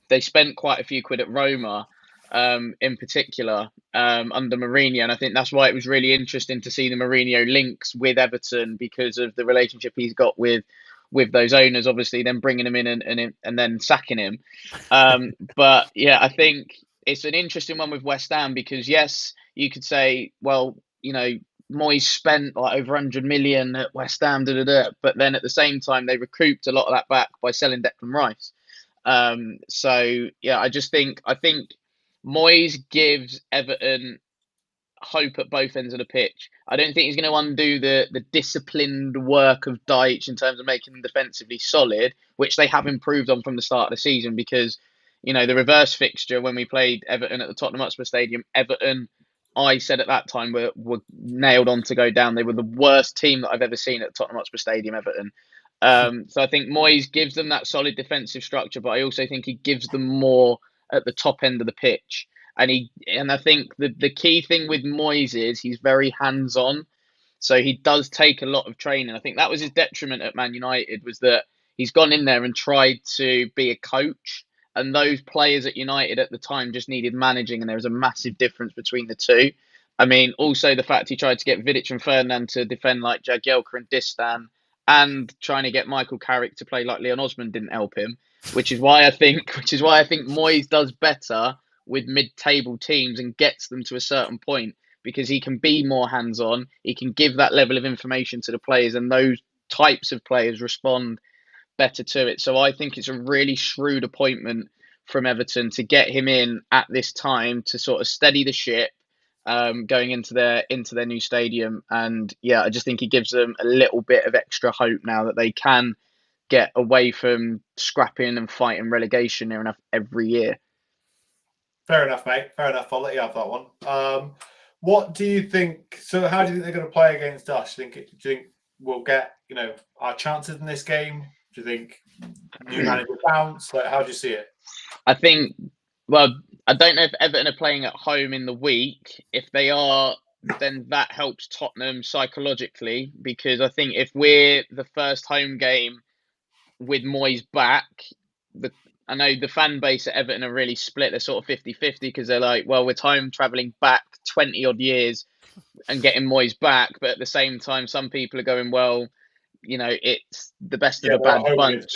they spent quite a few quid at Roma, in particular, under Mourinho, and I think that's why it was really interesting to see the Mourinho links with Everton because of the relationship he's got with those owners. Obviously, then bringing him in and then sacking him. But yeah, I think it's an interesting one with West Ham because yes, you could say, well, Moyes spent like over 100 million at West Ham, but then at the same time they recouped a lot of that back by selling Declan Rice. So yeah, I think Moyes gives Everton hope at both ends of the pitch. I don't think he's going to undo the disciplined work of Deitch in terms of making them defensively solid, which they have improved on from the start of the season. Because the reverse fixture when we played Everton at the Tottenham Hotspur Stadium, Everton, I said at that time were nailed on to go down. They were the worst team that I've ever seen at the Tottenham Hotspur Stadium, Everton. So I think Moyes gives them that solid defensive structure, but I also think he gives them more at the top end of the pitch. And I think the key thing with Moyes is he's very hands on, so he does take a lot of training. I think that was his detriment at Man United, was that he's gone in there and tried to be a coach, and those players at United at the time just needed managing, and there was a massive difference between the two. I mean, also the fact he tried to get Vidic and Ferdinand to defend like Jagielka and Distan, and trying to get Michael Carrick to play like Leon Osman didn't help him. Which is why I think Moyes does better with mid-table teams and gets them to a certain point, because he can be more hands-on. He can give that level of information to the players, and those types of players respond better to it. So I think it's a really shrewd appointment from Everton to get him in at this time to sort of steady the ship, going into their new stadium. And yeah, I just think he gives them a little bit of extra hope now that they can get away from scrapping and fighting relegation near enough every year. Fair enough, mate. Fair enough. I'll let you have that one. What do you think? So, how do you think they're going to play against us? Do you think we'll get our chances in this game? Do you think new manager bounce? Like, how do you see it? I think. Well, I don't know if Everton are playing at home in the week. If they are, then that helps Tottenham psychologically, because I think if we're the first home game with Moyes back, I know the fan base at Everton are really split. They're sort of 50-50, because they're like, well, we're time travelling back 20 odd years and getting Moyes back. But at the same time, some people are going, well, it's the best of a bad bunch.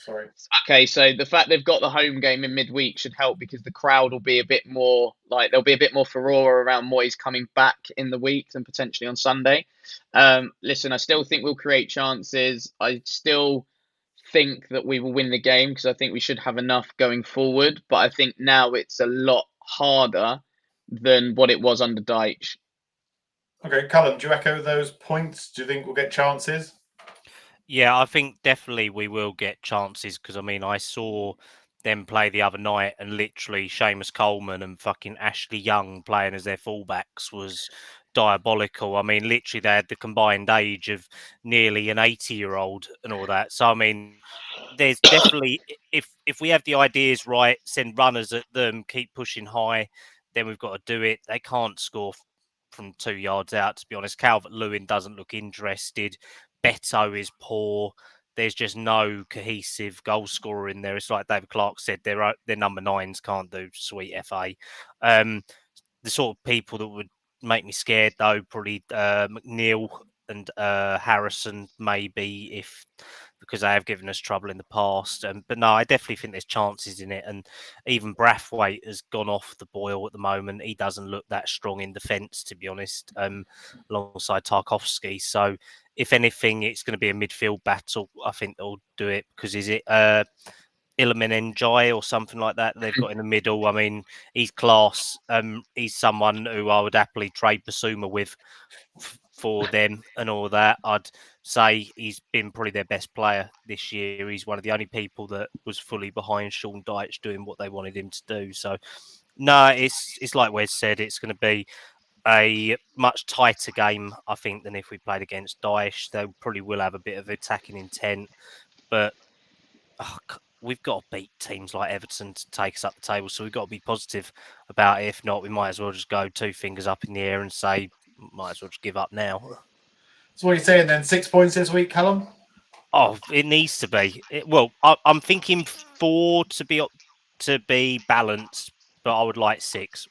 Sorry. Okay, so the fact they've got the home game in midweek should help, because the crowd will be a bit more there'll be a bit more furore around Moyes coming back in the week than potentially on Sunday. Listen, I still think we'll create chances. I still think that we will win the game, because I think we should have enough going forward. But I think now it's a lot harder than what it was under Deitch. Okay, Callum, do you echo those points? Do you think we'll get chances? Yeah, I think definitely we will get chances, because I saw them play the other night, and literally Seamus Coleman and fucking Ashley Young playing as their fullbacks was diabolical. Literally they had the combined age of nearly an 80-year-old and all that. So there's definitely, if we have the ideas right, send runners at them, keep pushing high, then we've got to do it. They can't score from 2 yards out, to be honest. Calvert-Lewin doesn't look interested. Beto is poor. There's just no cohesive goal scorer in there. It's like David Clark said, their number 9s can't do sweet FA. The sort of people that would make me scared, though, probably McNeil and Harrison, maybe, because they have given us trouble in the past. But no, I definitely think there's chances in it. And even Brathwaite has gone off the boil at the moment. He doesn't look that strong in defence, to be honest, alongside Tarkowski. So if anything, it's going to be a midfield battle. I think they'll do it, because is it Iliman Njai or something like that they've got in the middle? He's class. He's someone who I would happily trade Basuma with for them and all that. I'd say he's been probably their best player this year. He's one of the only people that was fully behind Sean Dyche doing what they wanted him to do. So, no, it's like Wes said, it's going to be a much tighter game, I think, than if we played against Dyche. They probably will have a bit of attacking intent, but we've got to beat teams like Everton to take us up the table. So we've got to be positive about it. If not, we might as well just go 2 fingers up in the air and say, might as well just give up now. So what are you saying then? 6 points this week, Callum? Oh, it needs to be. I'm thinking 4 to be balanced, but I would like 6.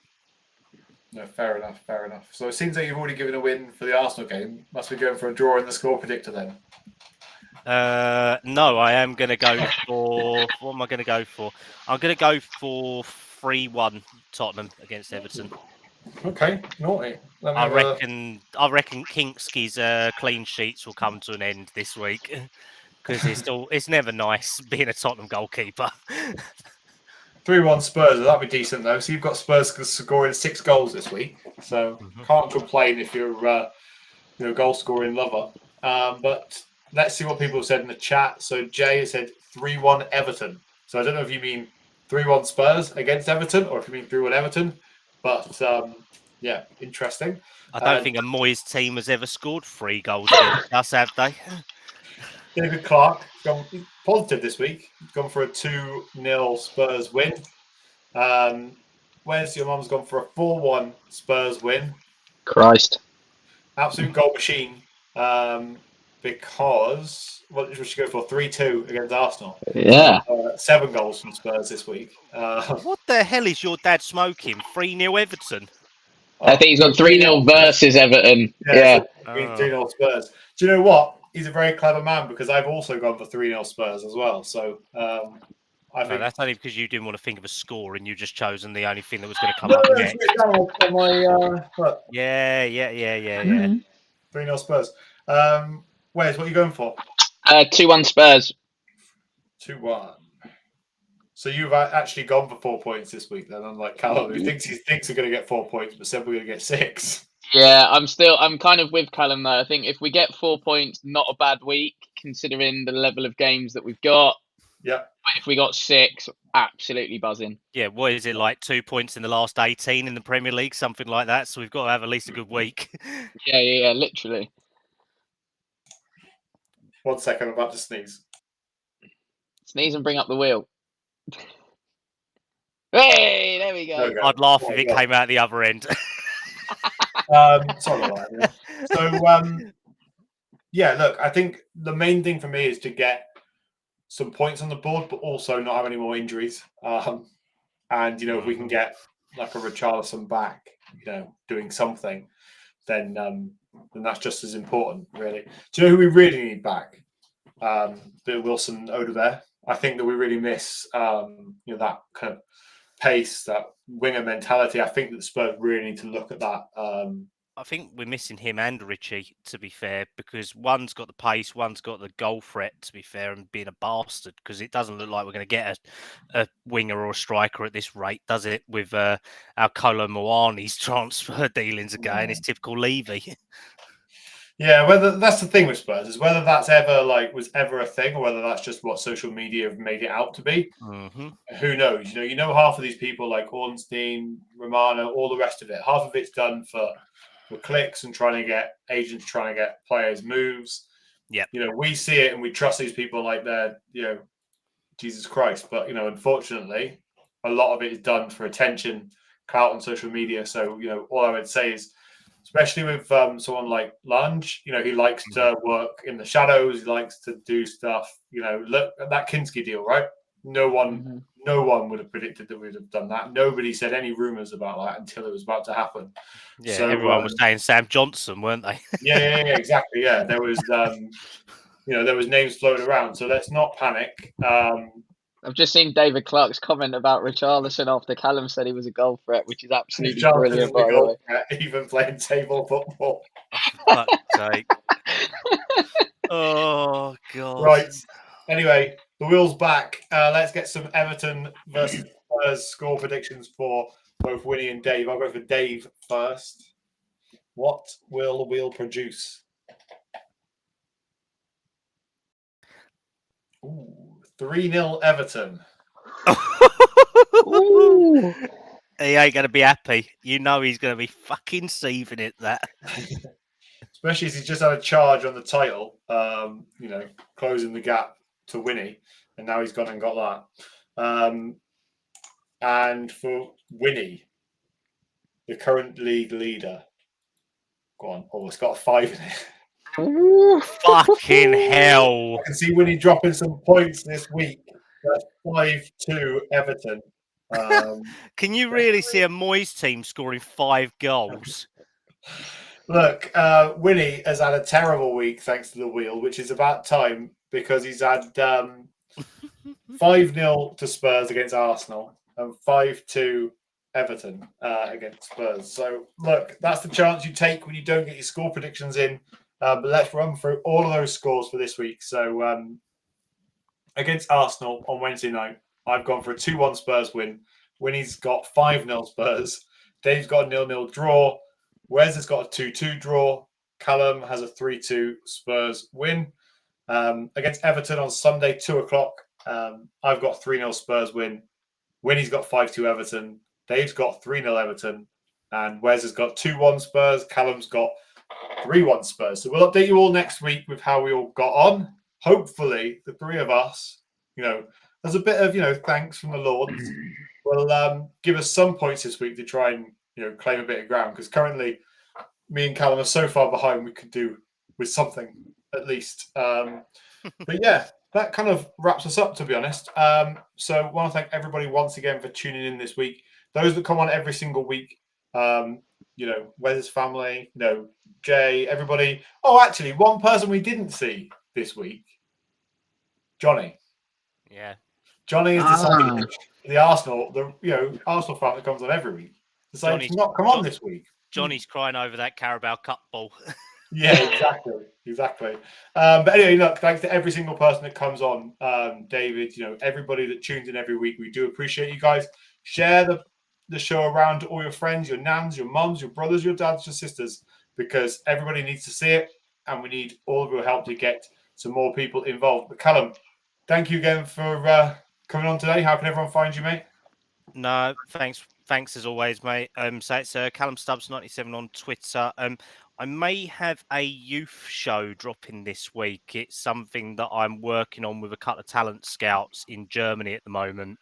No, fair enough. So it seems like you've already given a win for the Arsenal game. Must be going for a draw in the score predictor then. No, I am going to go for... What am I going to go for? I'm going to go for 3-1 Tottenham against Everton. Okay, naughty. I reckon Kingsky's clean sheets will come to an end this week because it's never nice being a Tottenham goalkeeper. 3-1 Spurs. That'd be decent though. So you've got Spurs scoring 6 goals this week. So can't complain if you're goal scoring lover. But let's see what people have said in the chat. So Jay has said 3-1 Everton. So I don't know if you mean 3-1 Spurs against Everton or if you mean 3-1 Everton. But yeah, interesting. I don't think a Moyes team has ever scored 3 goals against us, have they? David Clark gone positive this week. He's gone for a 2-0 Spurs win. Where's your mum's gone for a 4-1 Spurs win? Christ. Absolute goal machine. Because what did she go for? 3-2 against Arsenal. Yeah. 7 goals from Spurs this week. What the hell is your dad smoking? 3-0 Everton. I think he's got 3-0 versus Everton. Yeah. 3-0 Spurs. Do you know what? He's a very clever man because I've also gone for 3-0 Spurs as well. So I think that's only because you didn't want to think of a score and you just chosen the only thing that was going to come up next. Yeah. 3-0 Spurs. Wes, what are you going for? 2-1 Spurs. 2-1. So you've actually gone for 4 points this week then, unlike Callum, who thinks we're going to get 4 points, but said we're going to get 6. Yeah, I'm kind of with Callum though. I think if we get 4 points, not a bad week considering the level of games that we've got. Yeah. But if we got 6, absolutely buzzing. Yeah, what is it, like 2 points in the last 18 in the Premier League, something like that? So we've got to have at least a good week. Yeah, literally. 1 second, I'm about to sneeze. Sneeze and bring up the wheel. Hey, there we go. I'd laugh if it came out the other end. Sorry about that. So, yeah, look, I think the main thing for me is to get some points on the board, but also not have any more injuries. And, if we can get like a Richarlison back, doing something, then that's just as important, really. Do you know who we really need back? Bill Wilson over there. I think that we really miss, that kind of pace, that winger mentality. I think that the Spurs really need to look at that. I think we're missing him and Richie, to be fair, because one's got the pace, one's got the goal threat, to be fair, and being a bastard, because it doesn't look like we're going to get a winger or a striker at this rate, does it, with our Kolo Muani's transfer dealings again? It's typical Levy. Yeah, whether that's the thing with Spurs is whether that's was ever a thing or whether that's just what social media have made it out to be. Mm-hmm. Who knows? Half of these people like Ornstein, Romano, all the rest of it. Half of it's done for clicks and trying to get agents, trying to get players moves. Yeah, we see it and we trust these people like they're Jesus Christ. But unfortunately, a lot of it is done for attention, clout on social media. So all I would say is, especially with someone like Lange, he likes to work in the shadows. He likes to do stuff. Look at that Kinski deal, right? No one would have predicted that we'd have done that. Nobody said any rumors about that until it was about to happen. Yeah, so, everyone was saying Sam Johnson, weren't they? yeah, exactly. Yeah, there was, there was names floating around. So let's not panic. I've just seen David Clark's comment about Richarlison after Callum said he was a goal threat, which is absolutely brilliant, by the way. Even playing table football. For fuck's sake. Oh, God. Right. Anyway, the wheel's back. Let's get some Everton versus Spurs score predictions for both Winnie and Dave. I'll go for Dave first. What will the wheel produce? Ooh, 3-0 Everton. He ain't going to be happy. He's going to be fucking seething it, that. Especially as he's just had a charge on the title, closing the gap to Winnie, and now he's gone and got that. And for Winnie, the current league leader, go on. Oh, it's got a 5 in it. Fucking hell. I can see Winnie dropping some points this week. That's 5-2 Everton. Can you really see a Moyes team scoring 5 goals? Look, Winnie has had a terrible week thanks to the wheel, which is about time because he's had 5-0 to Spurs against Arsenal and 5-2 Everton against Spurs. So, look, that's the chance you take when you don't get your score predictions in. But let's run through all of those scores for this week. So, against Arsenal on Wednesday night, I've gone for a 2-1 Spurs win. Winnie's got 5-0 Spurs. Dave's got a 0-0 draw. Wes has got a 2-2 draw. Callum has a 3-2 Spurs win. Against Everton on Sunday, 2 o'clock, I've got 3-0 Spurs win. Winnie's got 5-2 Everton. Dave's got 3-0 Everton. And Wes has got 2-1 Spurs. Callum's got 3-1 Spurs. So we'll update you all next week with how we all got on. Hopefully, the three of us, there's a bit of, thanks from the Lords. Will give us some points this week to try and, claim a bit of ground. Because currently, me and Callum are so far behind, we could do with something at least. But yeah, that kind of wraps us up, to be honest. So I want to thank everybody once again for tuning in this week. Those that come on every single week, Wes's family, Jay, everybody. Oh, actually, one person we didn't see this week, Johnny. Yeah. Johnny is decided the Arsenal fan that comes on every week. Decided to not come on this week. Johnny's crying over that Carabao Cup ball. Yeah, exactly. But anyway, look, thanks to every single person that comes on, David, everybody that tunes in every week. We do appreciate you guys. Share the show around to all your friends, your nans, your mums, your brothers, your dads, your sisters, because everybody needs to see it, and we need all of your help to get some more people involved. But Callum, thank you again for coming on today. How can everyone find you, mate? No, thanks as always, mate. So it's Callum Stubbs 97 on Twitter. I may have a youth show dropping this week. It's something that I'm working on with a couple of talent scouts in Germany at the moment.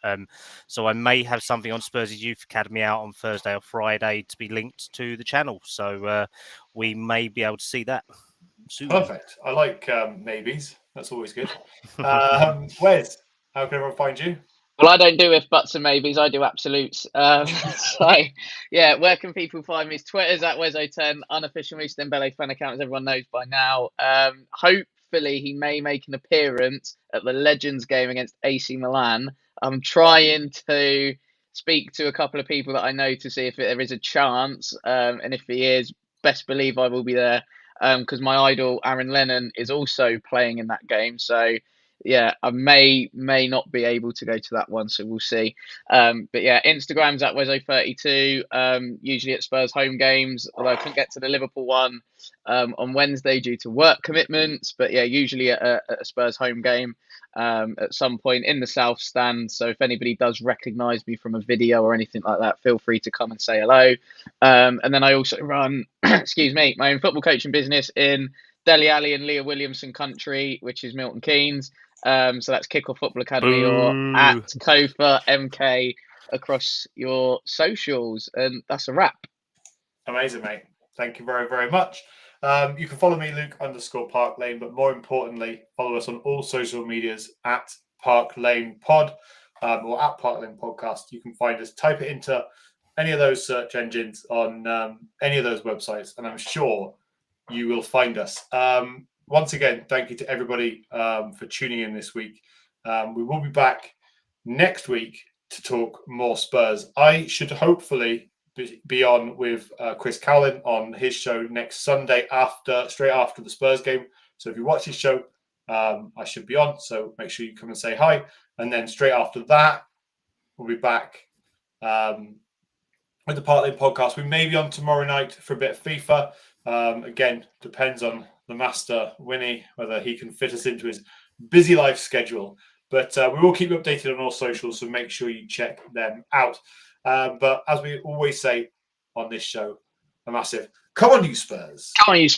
So I may have something on Spurs' Youth Academy out on Thursday or Friday to be linked to the channel. So we may be able to see that soon. Perfect. I like maybes. That's always good. Wes, how can everyone find you? Well, I don't do if buts and maybes. I do absolutes. So, yeah, where can people find me? Twitter's at Wezo10, unofficial Moose Dembele fan account, as everyone knows by now. Hopefully, he may make an appearance at the Legends game against AC Milan. I'm trying to speak to a couple of people that I know to see if there is a chance. And if he is, best believe I will be there, because my idol, Aaron Lennon, is also playing in that game. So, yeah, I may not be able to go to that one, so we'll see. But yeah, Instagram's at Wezo32, usually at Spurs home games, although I couldn't get to the Liverpool one on Wednesday due to work commitments. But yeah, usually at a Spurs home game at some point in the South Stand. So if anybody does recognise me from a video or anything like that, feel free to come and say hello. And then I also run, my own football coaching business in Dele Alli and Leah Williamson country, which is Milton Keynes. So that's Kickoff Football Academy or at Kofa MK across your socials. And that's a wrap. Amazing, mate. Thank you very, very much. You can follow me, Luke_Park Lane, but more importantly, follow us on all social medias at Park Lane Pod or at Park Lane Podcast. You can find us, type it into any of those search engines on any of those websites, and I'm sure you will find us. Once again, thank you to everybody for tuning in this week. We will be back next week to talk more Spurs. I should hopefully be on with Chris Cowlin on his show next Sunday straight after the Spurs game. So if you watch his show, I should be on. So make sure you come and say hi. And then straight after that, we'll be back with the Park Lane Podcast. We may be on tomorrow night for a bit of FIFA. Again, depends on the master, Winnie, whether he can fit us into his busy life schedule. But we will keep you updated on all socials, so make sure you check them out. But as we always say on this show, a massive, come on, you Spurs. Come on, you